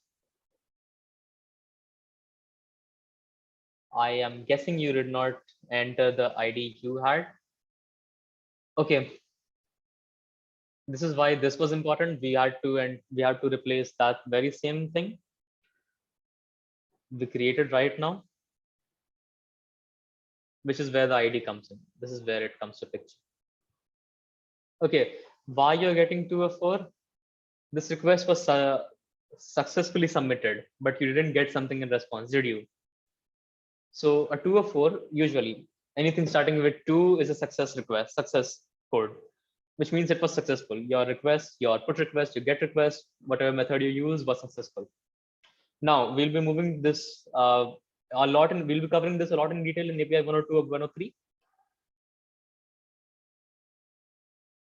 A: I am guessing you did not enter the ID you had. Okay, this is why this was important. We had to replace that very same thing we created right now, which is where the ID comes in. This is where it comes to picture. Okay, why you're getting 204? This request was successfully submitted, but you didn't get something in response, did you? So a 204, usually anything starting with 2 is a success code, which means it was successful. Your request, your put request, your get request, whatever method you use was successful. Now we'll be moving this a lot, and we'll be covering this a lot in detail in API 102 or 103.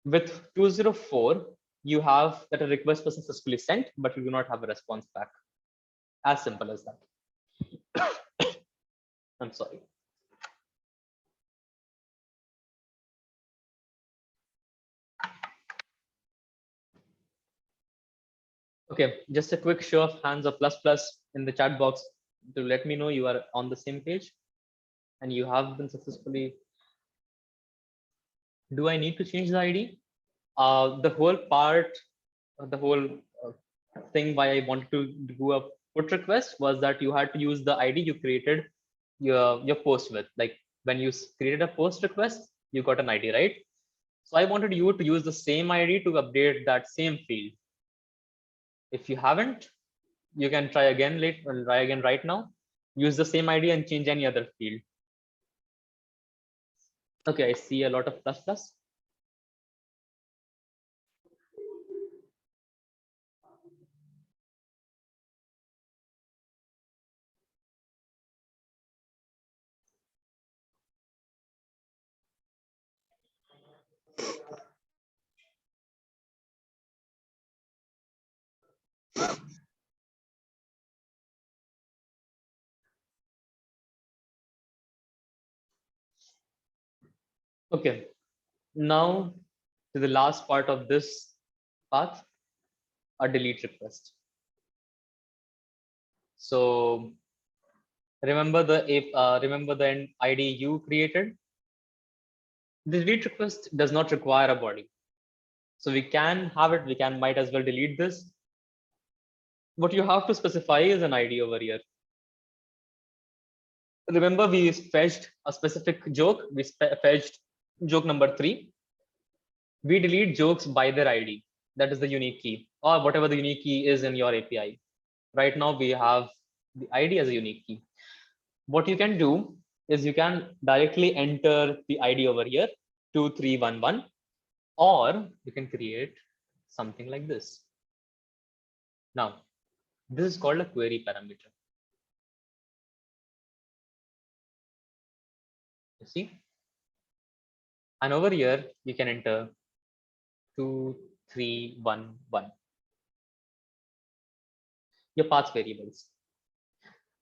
A: With 204, you have that a request was successfully sent, but you do not have a response back. As simple as that. I'm sorry. Okay, just a quick show of hands of plus plus in the chat box to let me know you are on the same page and you have been successfully. Do I need to change the ID? The whole part, the whole thing why I wanted to do a put request was that you had to use the ID you created your post with. Like when you created a post request, you got an ID, right? So I wanted you to use the same ID to update that same field. If you haven't, you can try again later, try again right now. Use the same ID and change any other field. Okay, I see a lot of plus plus. Okay, now to the last part of this path, a delete request. So remember the ID you created. The delete request does not require a body, so we can have it. Might as well delete this. What you have to specify is an ID over here. Remember, we fetched a specific joke. We fetched joke number 3. We delete jokes by their ID. That is the unique key, or whatever the unique key is in your API. Right now, we have the ID as a unique key. What you can do is you can directly enter the ID over here, 2311, or you can create something like this. Now, this is called a query parameter. You see? And over here, you can enter 2311, your path variables.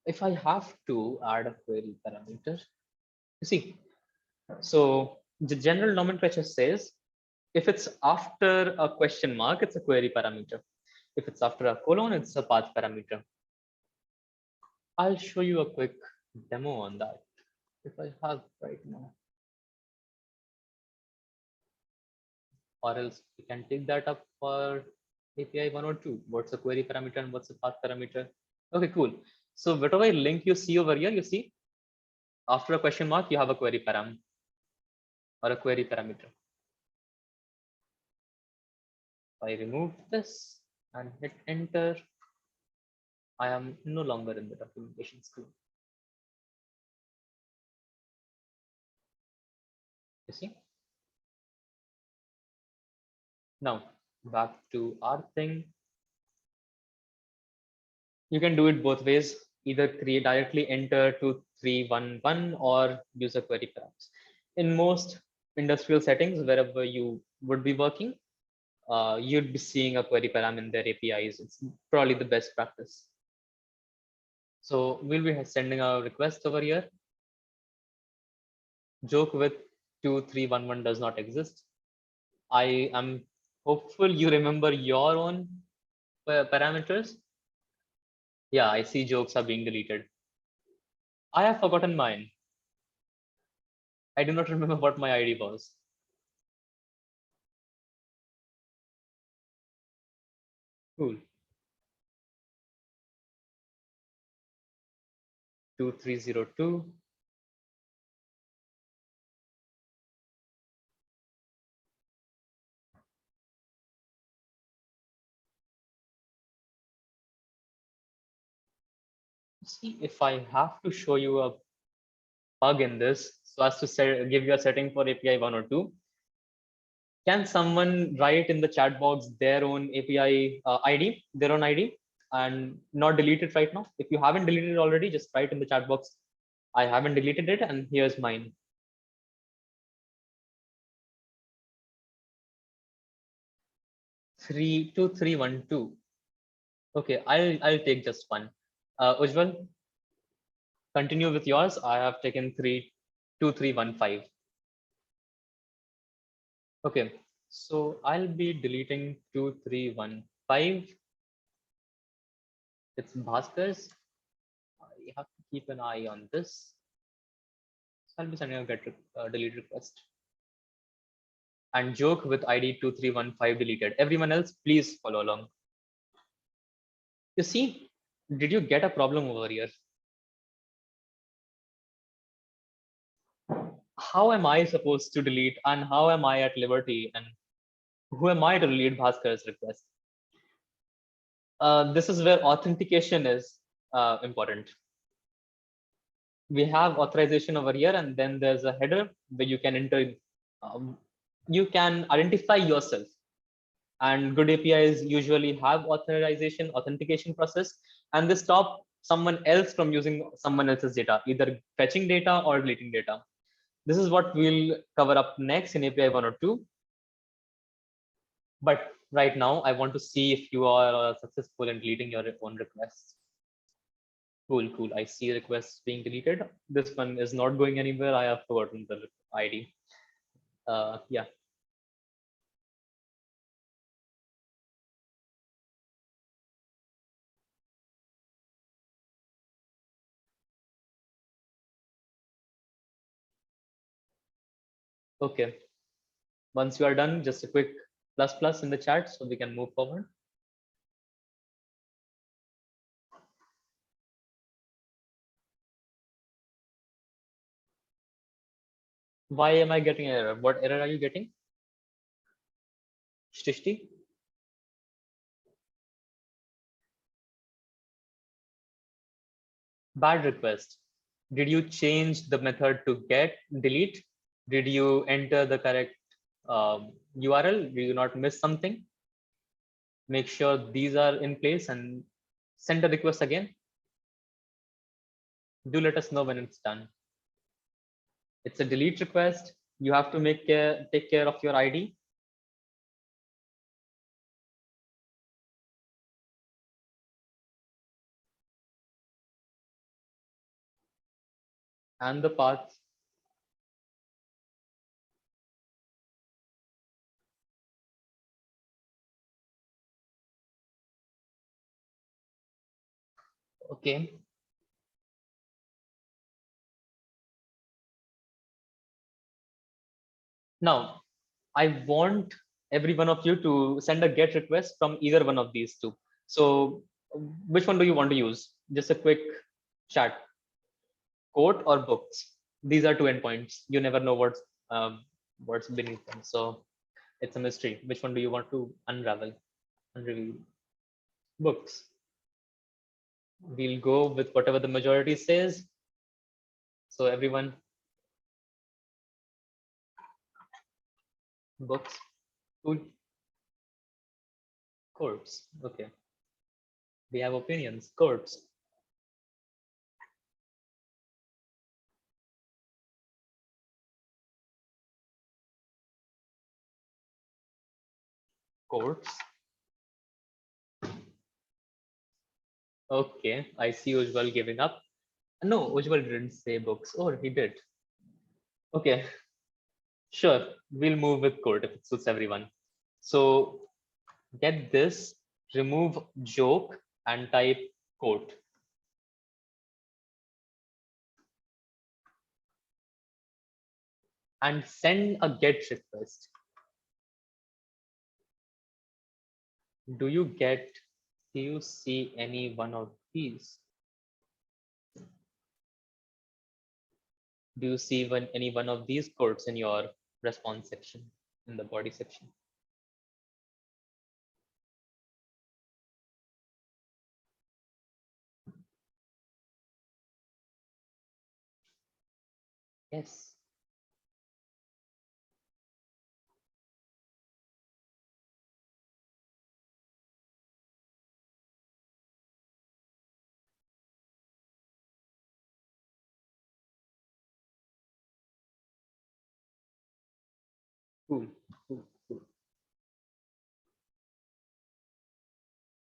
A: If I have to add a query parameter, you see, so the general nomenclature says if it's after a question mark, it's a query parameter. If it's after a colon, it's a path parameter. I'll show you a quick demo on that if I have right now. Or else we can take that up for API 102. What's a query parameter and what's a path parameter? Okay, cool. So whatever link you see over here, you see after a question mark, you have a query param or a query parameter. I remove this and hit enter. I am no longer in the documentation screen. You see? Now back to our thing. You can do it both ways. Either create directly enter 2311 or use a query params. In most industrial settings, wherever you would be working, you'd be seeing a query param in their APIs. It's probably the best practice. So we'll be sending a request over here. Joke with 2311 does not exist. I am hopeful you remember your own parameters. Yeah, I see jokes are being deleted. I have forgotten mine. I do not remember what my ID was. Cool. 2302. See if I have to show you a bug in this so as to give you a setting for API 102. Can someone write in the chat box their own API ID, their own ID, and not delete it right now? If you haven't deleted it already, just write in the chat box, I haven't deleted it, and here's mine. 32312. Okay, I'll take just one. Ujjwal, continue with yours. I have taken 32315. Okay, so I'll be deleting 2315. It's Bhaskar's. You have to keep an eye on this. So I'll be sending a delete request. And joke with ID 2315 deleted. Everyone else, please follow along. You see, did you get a problem over here? How am I supposed to delete, and how am I at liberty, and who am I to delete Bhaskar's request? This is where authentication is important. We have authorization over here, and then there's a header where you can enter, you can identify yourself. And good APIs usually have authentication process, and they stop someone else from using someone else's data, either fetching data or deleting data. This is what we'll cover up next in API 102. But right now, I want to see if you are successful in deleting your own requests. Cool, cool. I see requests being deleted. This one is not going anywhere. I have forgotten the ID. Yeah. Okay. Once you are done, just a quick plus plus in the chat so we can move forward. Why am I getting an error? What error are you getting? Shrishti? Bad request. Did you change the method to get, delete? Did you enter the correct URL? Did you not miss something? Make sure these are in place and send a request again. Do let us know when it's done. It's a delete request. You have to take care of your ID. And the path. Okay. Now, I want every one of you to send a get request from either one of these two. So which one do you want to use? Just a quick chat, quote or books. These are two endpoints. You never know what's beneath them. So it's a mystery. Which one do you want to unreveal? Books. We'll go with whatever the majority says. So everyone, books, cool, quotes. Okay. We have opinions, quotes. Quotes. Okay, I see Ujjwal giving up. No, Ujjwal didn't say books. Oh, he did. Okay, sure. We'll move with quote if it suits everyone. So get this, remove joke and type quote. And send a get request. Do you see any one of these? Do you see any one of these quotes in your response section, in the body section? Yes. Cool, cool, cool.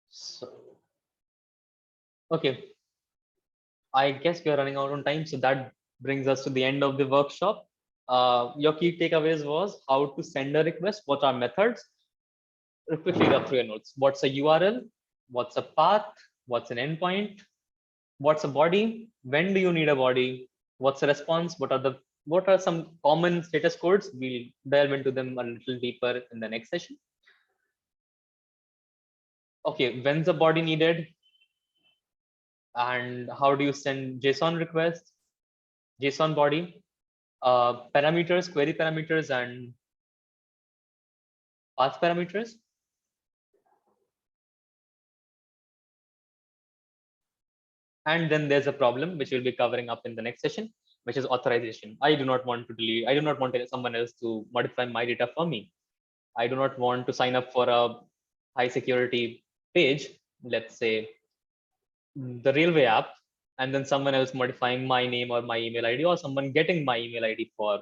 A: So, okay, I guess we are running out on time. So that brings us to the end of the workshop. Your key takeaways was how to send a request, what are methods. Quickly run through your notes. What's a URL? What's a path? What's an endpoint? What's a body? When do you need a body? What's a response? What are some common status codes? We'll delve into them a little deeper in the next session. Okay, when's the body needed? And how do you send JSON requests, JSON body, parameters, query parameters, and path parameters? And then there's a problem which we'll be covering up in the next session, which is authorization. I do not want to delete, I do not want someone else to modify my data for me. I do not want to sign up for a high security page, let's say the railway app, and then someone else modifying my name or my email ID, or someone getting my email ID for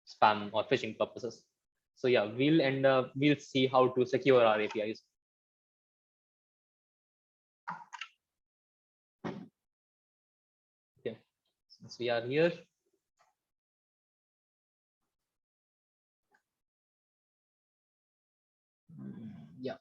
A: spam or phishing purposes. So yeah, we'll see how to secure our APIs. Okay, since we are here, Yeah.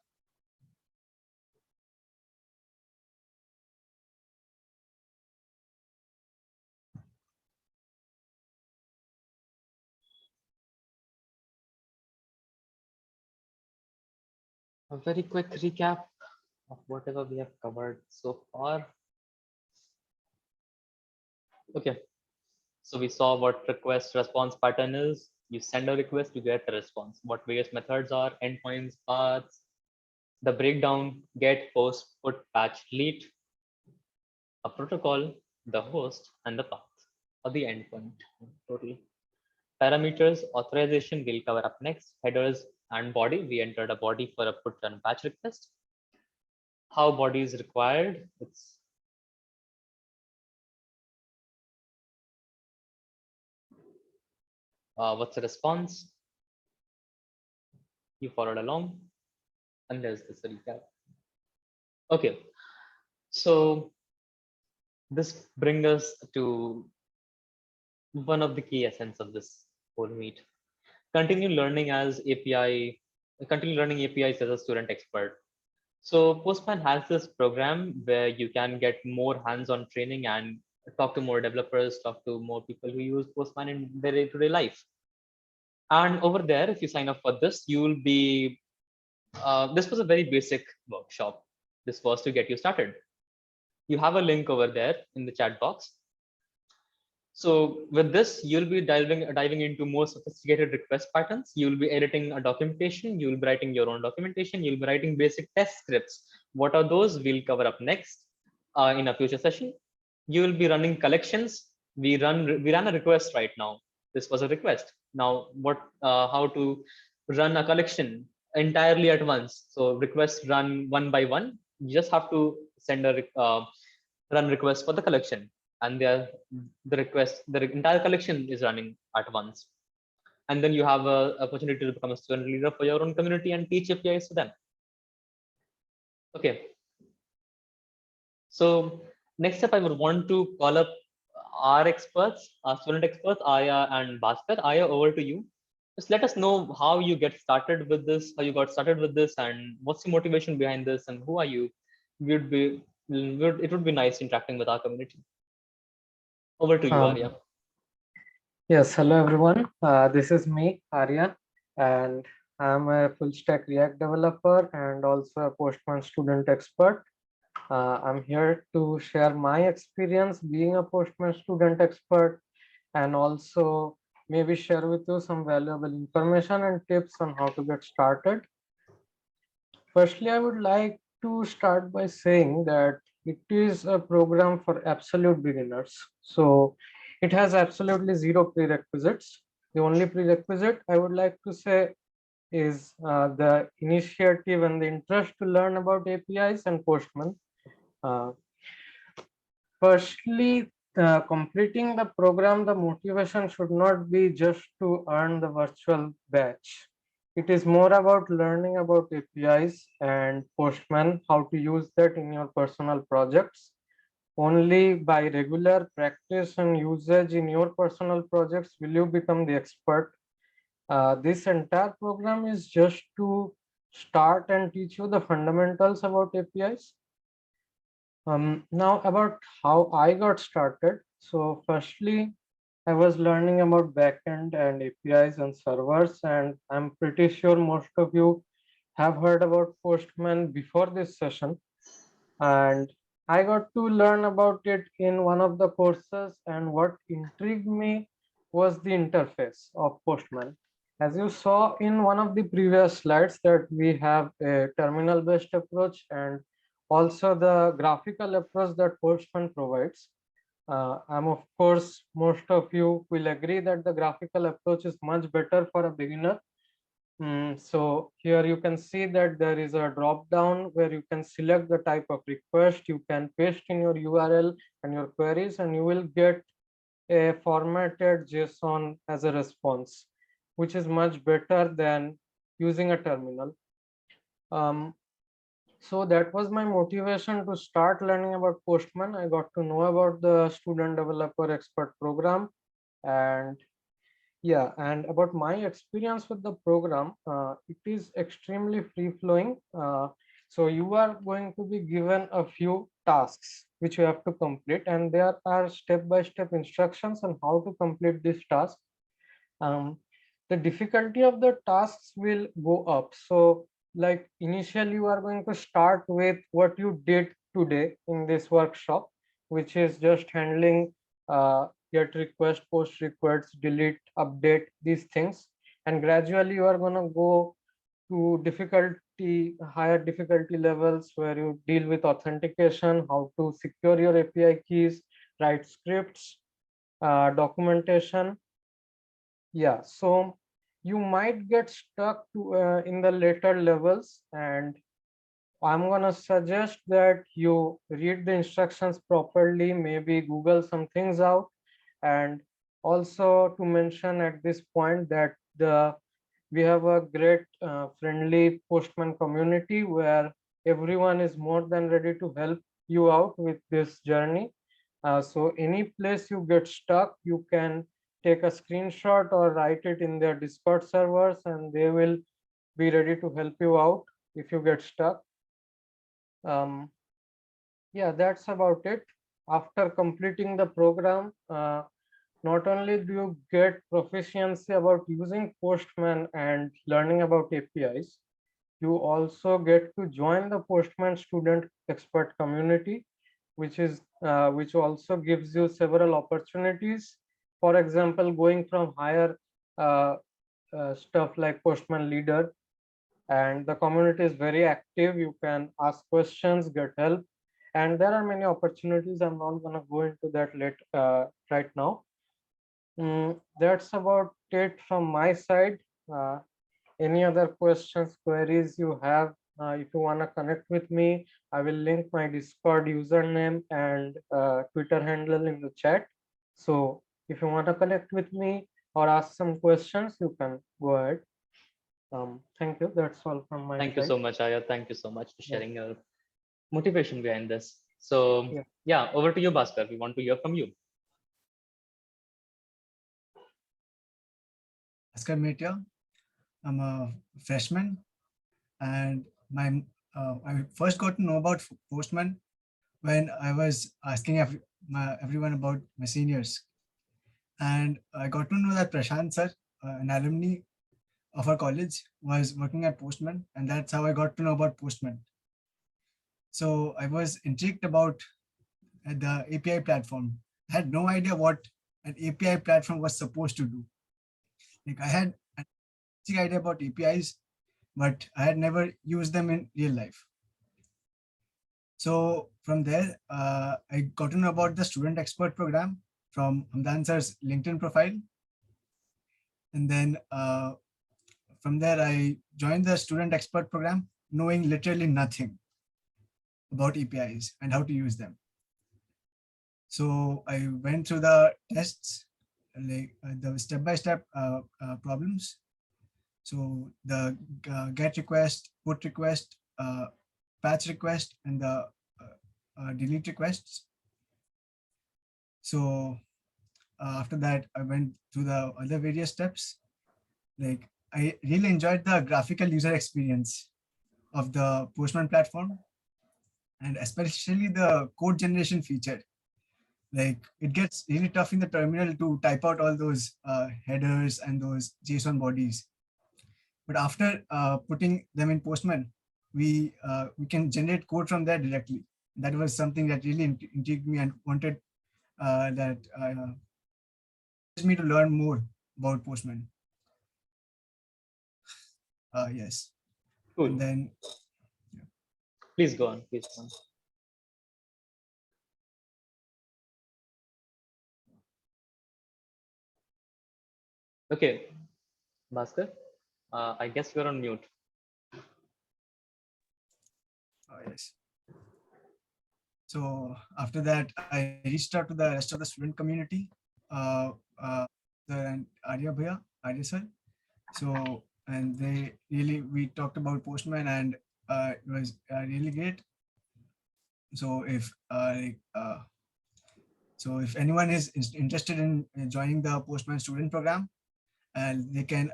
A: A very quick recap of whatever we have covered so far. Okay, so we saw what request response pattern is. You send a request, you get a response. What various methods are, endpoints, paths, the breakdown, get, post, put, patch, delete, a protocol, the host, and the path, or the endpoint. Total parameters, authorization we'll cover up next. Headers and body, we entered a body for a put and patch request. How body is required, it's what's the response? You followed along, and there's this recap. Okay, so this brings us to one of the key essence of this whole meet. Continue learning as API, continue learning APIs as a student expert. So Postman has this program where you can get more hands-on training and talk to more developers, talk to more people who use Postman in their day-to-day life. And over there, if you sign up for this, you will be, this was a very basic workshop. This was to get you started. You have a link over there in the chat box. So with this, you'll be diving into more sophisticated request patterns. You'll be editing a documentation. You'll be writing your own documentation. You'll be writing basic test scripts. What are those? We'll cover up next in a future session. You will be running collections. We ran a request right now. This was a request. Now, how to run a collection entirely at once? So requests run one by one. You just have to send a run request for the collection, and the entire collection is running at once. And then you have a opportunity to become a student leader for your own community and teach APIs to them. Okay, so next up I would want to call up our experts, our student experts, Aya and Bhaskar. Aya, over to you. Just let us know how you get started with this, how you got started with this, and what's the motivation behind this, and who are you. It would be nice interacting with our community. Over to you, Arya.
C: Yes, hello everyone. This is me, Arya, and I'm a full stack React developer and also a Postman student expert. I'm here to share my experience being a Postman student expert and also maybe share with you some valuable information and tips on how to get started. Firstly, I would like to start by saying that it is a program for absolute beginners. So it has absolutely zero prerequisites. The only prerequisite I would like to say is the initiative and the interest to learn about APIs and Postman. Uh, Firstly, completing the program, the motivation should not be just to earn the virtual badge. It is more about learning about APIs and Postman, how to use that in your personal projects. Only by regular practice and usage in your personal projects will you become the expert. This entire program is just to start and teach you the fundamentals about APIs. Now about how I got started. So firstly, I was learning about backend and APIs and servers, and I'm pretty sure most of you have heard about Postman before this session. And I got to learn about it in one of the courses, and what intrigued me was the interface of Postman. As you saw in one of the previous slides, that we have a terminal based approach and also the graphical approach that Postman provides. I'm of course, most of you will agree that the graphical approach is much better for a beginner. So here you can see that there is a drop down where you can select the type of request, you can paste in your URL and your queries, and you will get a formatted JSON as a response, which is much better than using a terminal. So that was my motivation to start learning about Postman. I got to know about the student developer expert program, and Yeah, and about my experience with the program, it is extremely free flowing. So you are going to be given a few tasks which you have to complete, and there are step-by-step instructions on how to complete this task. um, the difficulty of the tasks will go up. So like initially you are going to start with what you did today in this workshop, which is just handling get request, post requests, delete, update, these things. And gradually you are going to go to higher difficulty levels where you deal with authentication, how to secure your API keys, write scripts, documentation. Yeah, so you might get stuck in the later levels, and I'm gonna suggest that you read the instructions properly, maybe Google some things out, and also to mention at this point that we have a great friendly Postman community where everyone is more than ready to help you out with this journey. So any place you get stuck, you can take a screenshot or write it in their Discord servers, and they will be ready to help you out if you get stuck. Um, yeah, that's about it. After completing the program, not only do you get proficiency about using Postman and learning about APIs, you also get to join the Postman student expert community, which also gives you several opportunities. For example, going from higher uh, stuff like Postman leader, and the community is very active. You can ask questions, get help, and there are many opportunities. I'm not going to go into that right now. That's about it from my side. Any other questions, queries you have? If you want to connect with me, I will link my Discord username and Twitter handle in the chat. So if you want to connect with me or ask some questions, you can go ahead. Thank you. That's all from my
A: Thank you
C: side.
A: so much, Aya. Thank you so much for
C: Yeah.
A: sharing your motivation behind this. So
C: Yeah.
A: yeah, over to you, Bhaskar. We want to hear from you.
D: Askar Metia. I'm a freshman, and I first got to know about Postman when I was asking everyone about my seniors, and I got to know that Prashant sir, an alumni of our college, was working at Postman, and that's how I got to know about Postman. So I was intrigued about the API platform. I had no idea what an API platform was supposed to do. Like I had a basic idea about APIs, but I had never used them in real life. So from there, I got to know about the student expert program from Hamdan sir's LinkedIn profile. And then from there, I joined the student expert program, knowing literally nothing about APIs and how to use them. So I went through the tests, like the step-by-step problems. So the get request, put request, patch request, and the delete requests. So after that, I went through the other various steps. Like I really enjoyed the graphical user experience of the Postman platform, and especially the code generation feature. Like it gets really tough in the terminal to type out all those headers and those JSON bodies. But after putting them in Postman, we can generate code from there directly. That was something that really intrigued me and wanted that me to learn more about Postman. Yes.
A: Cool.
D: And then
A: Please go on. Please go on. Okay, Bhaskar, I guess you're on mute.
D: yes. So after that, I reached out to the rest of the student community, and Arya sir. So, and we talked about Postman, and it was really great. So if anyone is interested in joining the Postman student program, and they can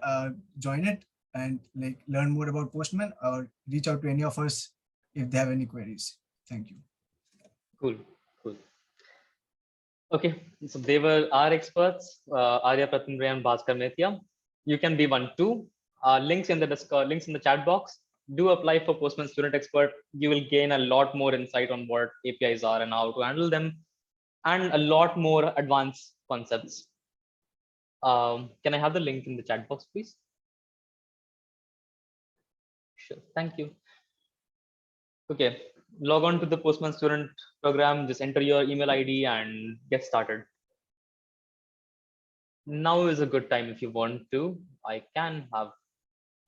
D: join it and like learn more about Postman or reach out to any of us if they have any queries. Thank you.
A: Cool. Cool. Okay, so they were our experts, Arya Pratimre and Bhaskar Mehtia. You can be one too. Links in the Discord, links in the chat box. Do apply for Postman Student Expert. You will gain a lot more insight on what APIs are and how to handle them, and a lot more advanced concepts. Can I have the link in the chat box, please? Sure, thank you. Okay, log on to the Postman Student program, just enter your email ID and get started. Now is a good time if you want to. I can have.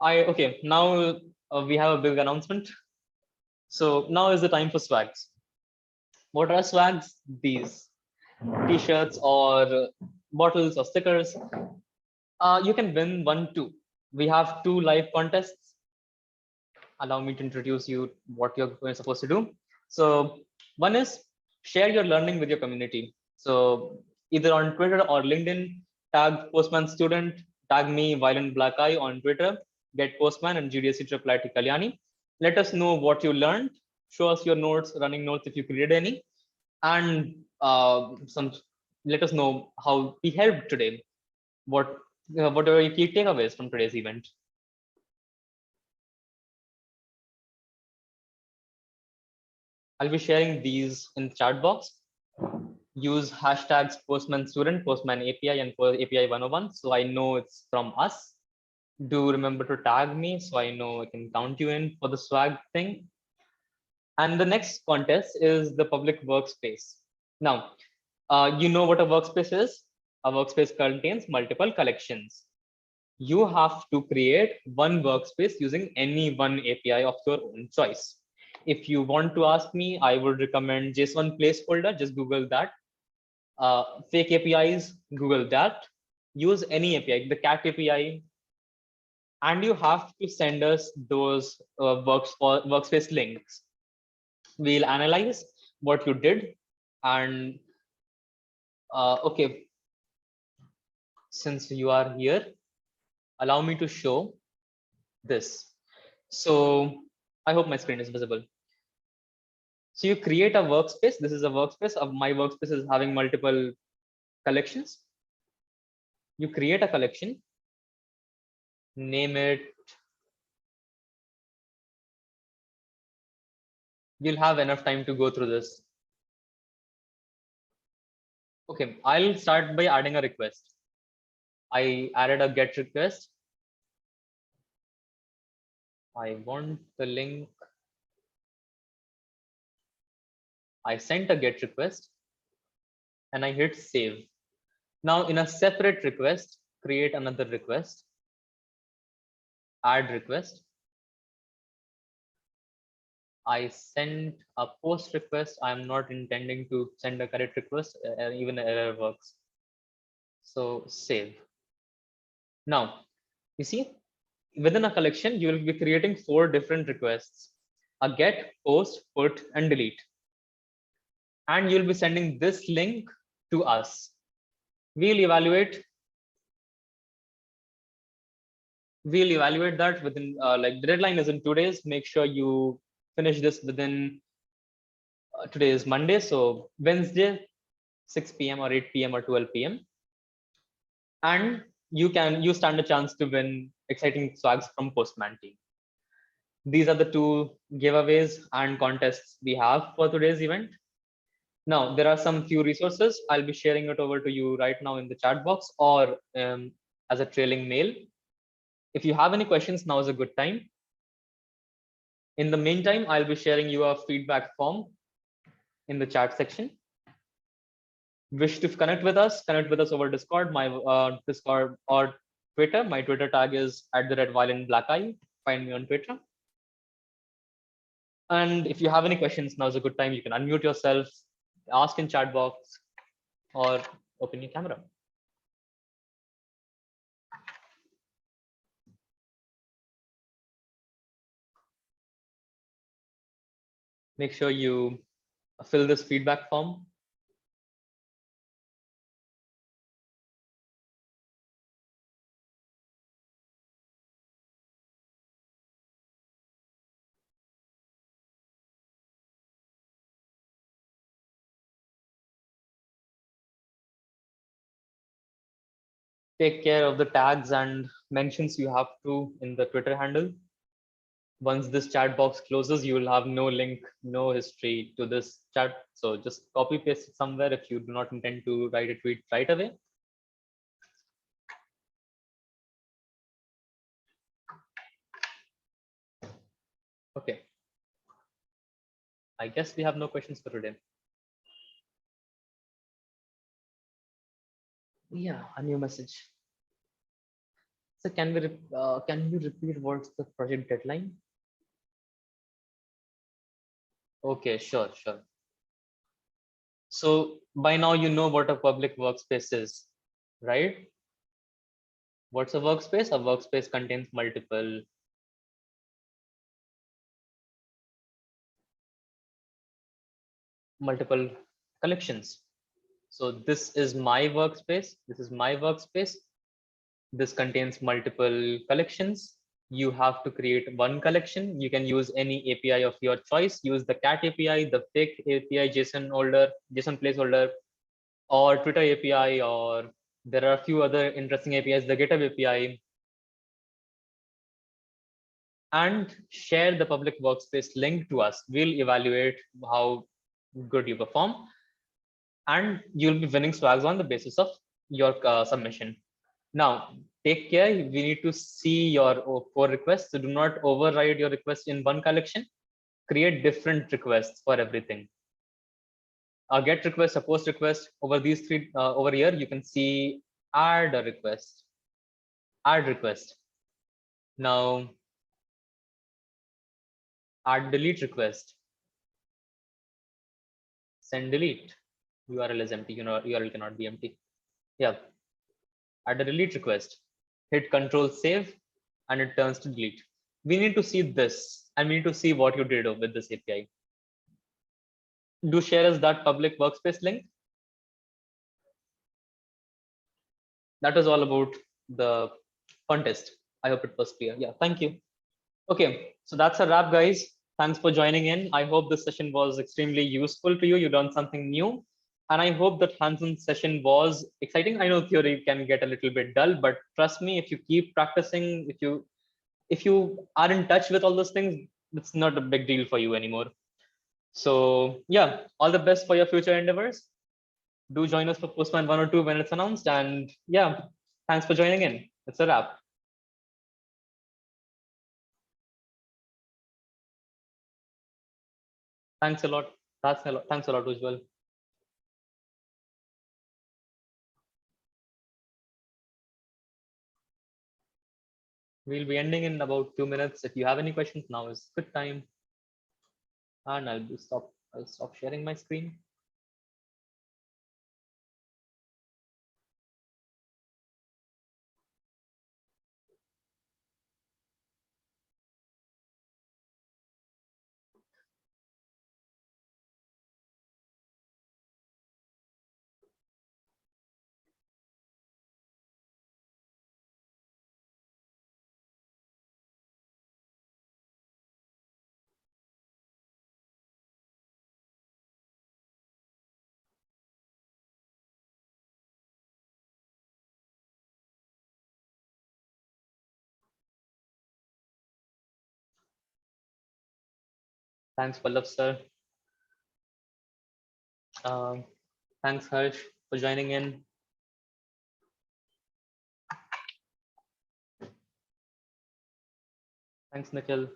A: Okay, now we have a big announcement. So now is the time for swags. What are swags? These t-shirts or bottles or stickers. You can win one too. We have 2 live contests. Allow me to introduce you what you're supposed to do. So one is share your learning with your community. So either on Twitter or LinkedIn, tag Postman Student, tag me Violent Black Eye on Twitter, get Postman and GDSC IIIT Kalyani. Let us know what you learned. Show us your notes, running notes if you created any, and let us know how we helped today. What are your key takeaways from today's event? I'll be sharing these in the chat box. Use hashtags Postman Student, Postman API, and API 101. So I know it's from us. Do remember to tag me so I know I can count you in for the swag thing. And the next contest is the public workspace. Now, you know what a workspace is. A workspace contains multiple collections. You have to create one workspace using any one API of your own choice. If you want to ask me, I would recommend JSON placeholder. Just Google that. Fake APIs, Google that. Use any API, the cat API, and you have to send us those workspace links. We'll analyze what you did, and okay, since you are here, allow me to show this. So I hope my screen is visible. So you create a workspace. This is a workspace. Of my workspace is having multiple collections. You create a collection, name it. You'll have enough time to go through this. Okay, I'll start by adding a request. I added a get request. I want the link. I sent a get request and I hit save. Now in a separate request, create another request, add request. I sent a post request. I'm not intending to send a correct request, even error works. So save. Now, you see, within a collection, you will be creating 4 different requests: a get, post, put, and delete. And you'll be sending this link to us. We'll evaluate that within like the deadline is in 2 days. Make sure you finish this within today is Monday, so Wednesday 6 p.m. or 8 p.m. or 12 p.m. and you stand a chance to win exciting swags from Postman team. These are the 2 giveaways and contests we have for today's event. Now there are some few resources. I'll be sharing it over to you right now in the chat box or as a trailing mail. If you have any questions, now is a good time. In the meantime, I'll be sharing you a feedback form in the chat section. Wish to connect with us over Discord, my Discord or Twitter. My Twitter tag is @violentblackeye. Find me on Twitter. And if you have any questions, now's a good time. You can unmute yourself, ask in chat box, or open your camera. Make sure you fill this feedback form. take care of the tags and mentions you have to in the Twitter handle. Once this chat box closes, you will have no link, no history to this chat. So just copy paste it somewhere if you do not intend to write a tweet right away. Okay. I guess we have no questions for today. Yeah, a new message. So can you repeat what's the project deadline? Okay, sure. So by now you know what a public workspace is, right? What's a workspace? A workspace contains multiple collections. So this is my workspace. This contains multiple collections. You have to create one collection. You can use any API of your choice. Use the cat API, the fake API, JSON placeholder, or Twitter API, or there are a few other interesting APIs, the GitHub API, and share the public workspace link to us. We'll evaluate how good you perform, and you'll be winning swags on the basis of your submission. Now, take care. We need to see your core requests. So do not override your request in one collection. Create different requests for everything. A get request, a post request. Over these three, over here, you can see add a request, add request. Now, add delete request, send delete. URL is empty. You know, URL cannot be empty. Yeah. Add a delete request. Hit Control Save, and it turns to delete. We need to see this, and we need to see what you did with this API. Do share us that public workspace link. That was all about the contest. I hope it was clear. Yeah, thank you. Okay, so that's a wrap, guys. Thanks for joining in. I hope this session was extremely useful to you. You learned something new. And I hope that hands-on session was exciting. I know theory can get a little bit dull, but trust me, if you keep practicing, if you are in touch with all those things, it's not a big deal for you anymore. So yeah, all the best for your future endeavors. Do join us for Postman 1 or 2 when it's announced. And yeah, thanks for joining in. It's a wrap. Thanks a lot. Thanks a lot, Ujjwal. We'll be ending in about 2 minutes. If you have any questions, now is good time. And I'll stop sharing my screen. Thanks, Pallav sir. Thanks, Harsh, for joining in. Thanks, Nikhil.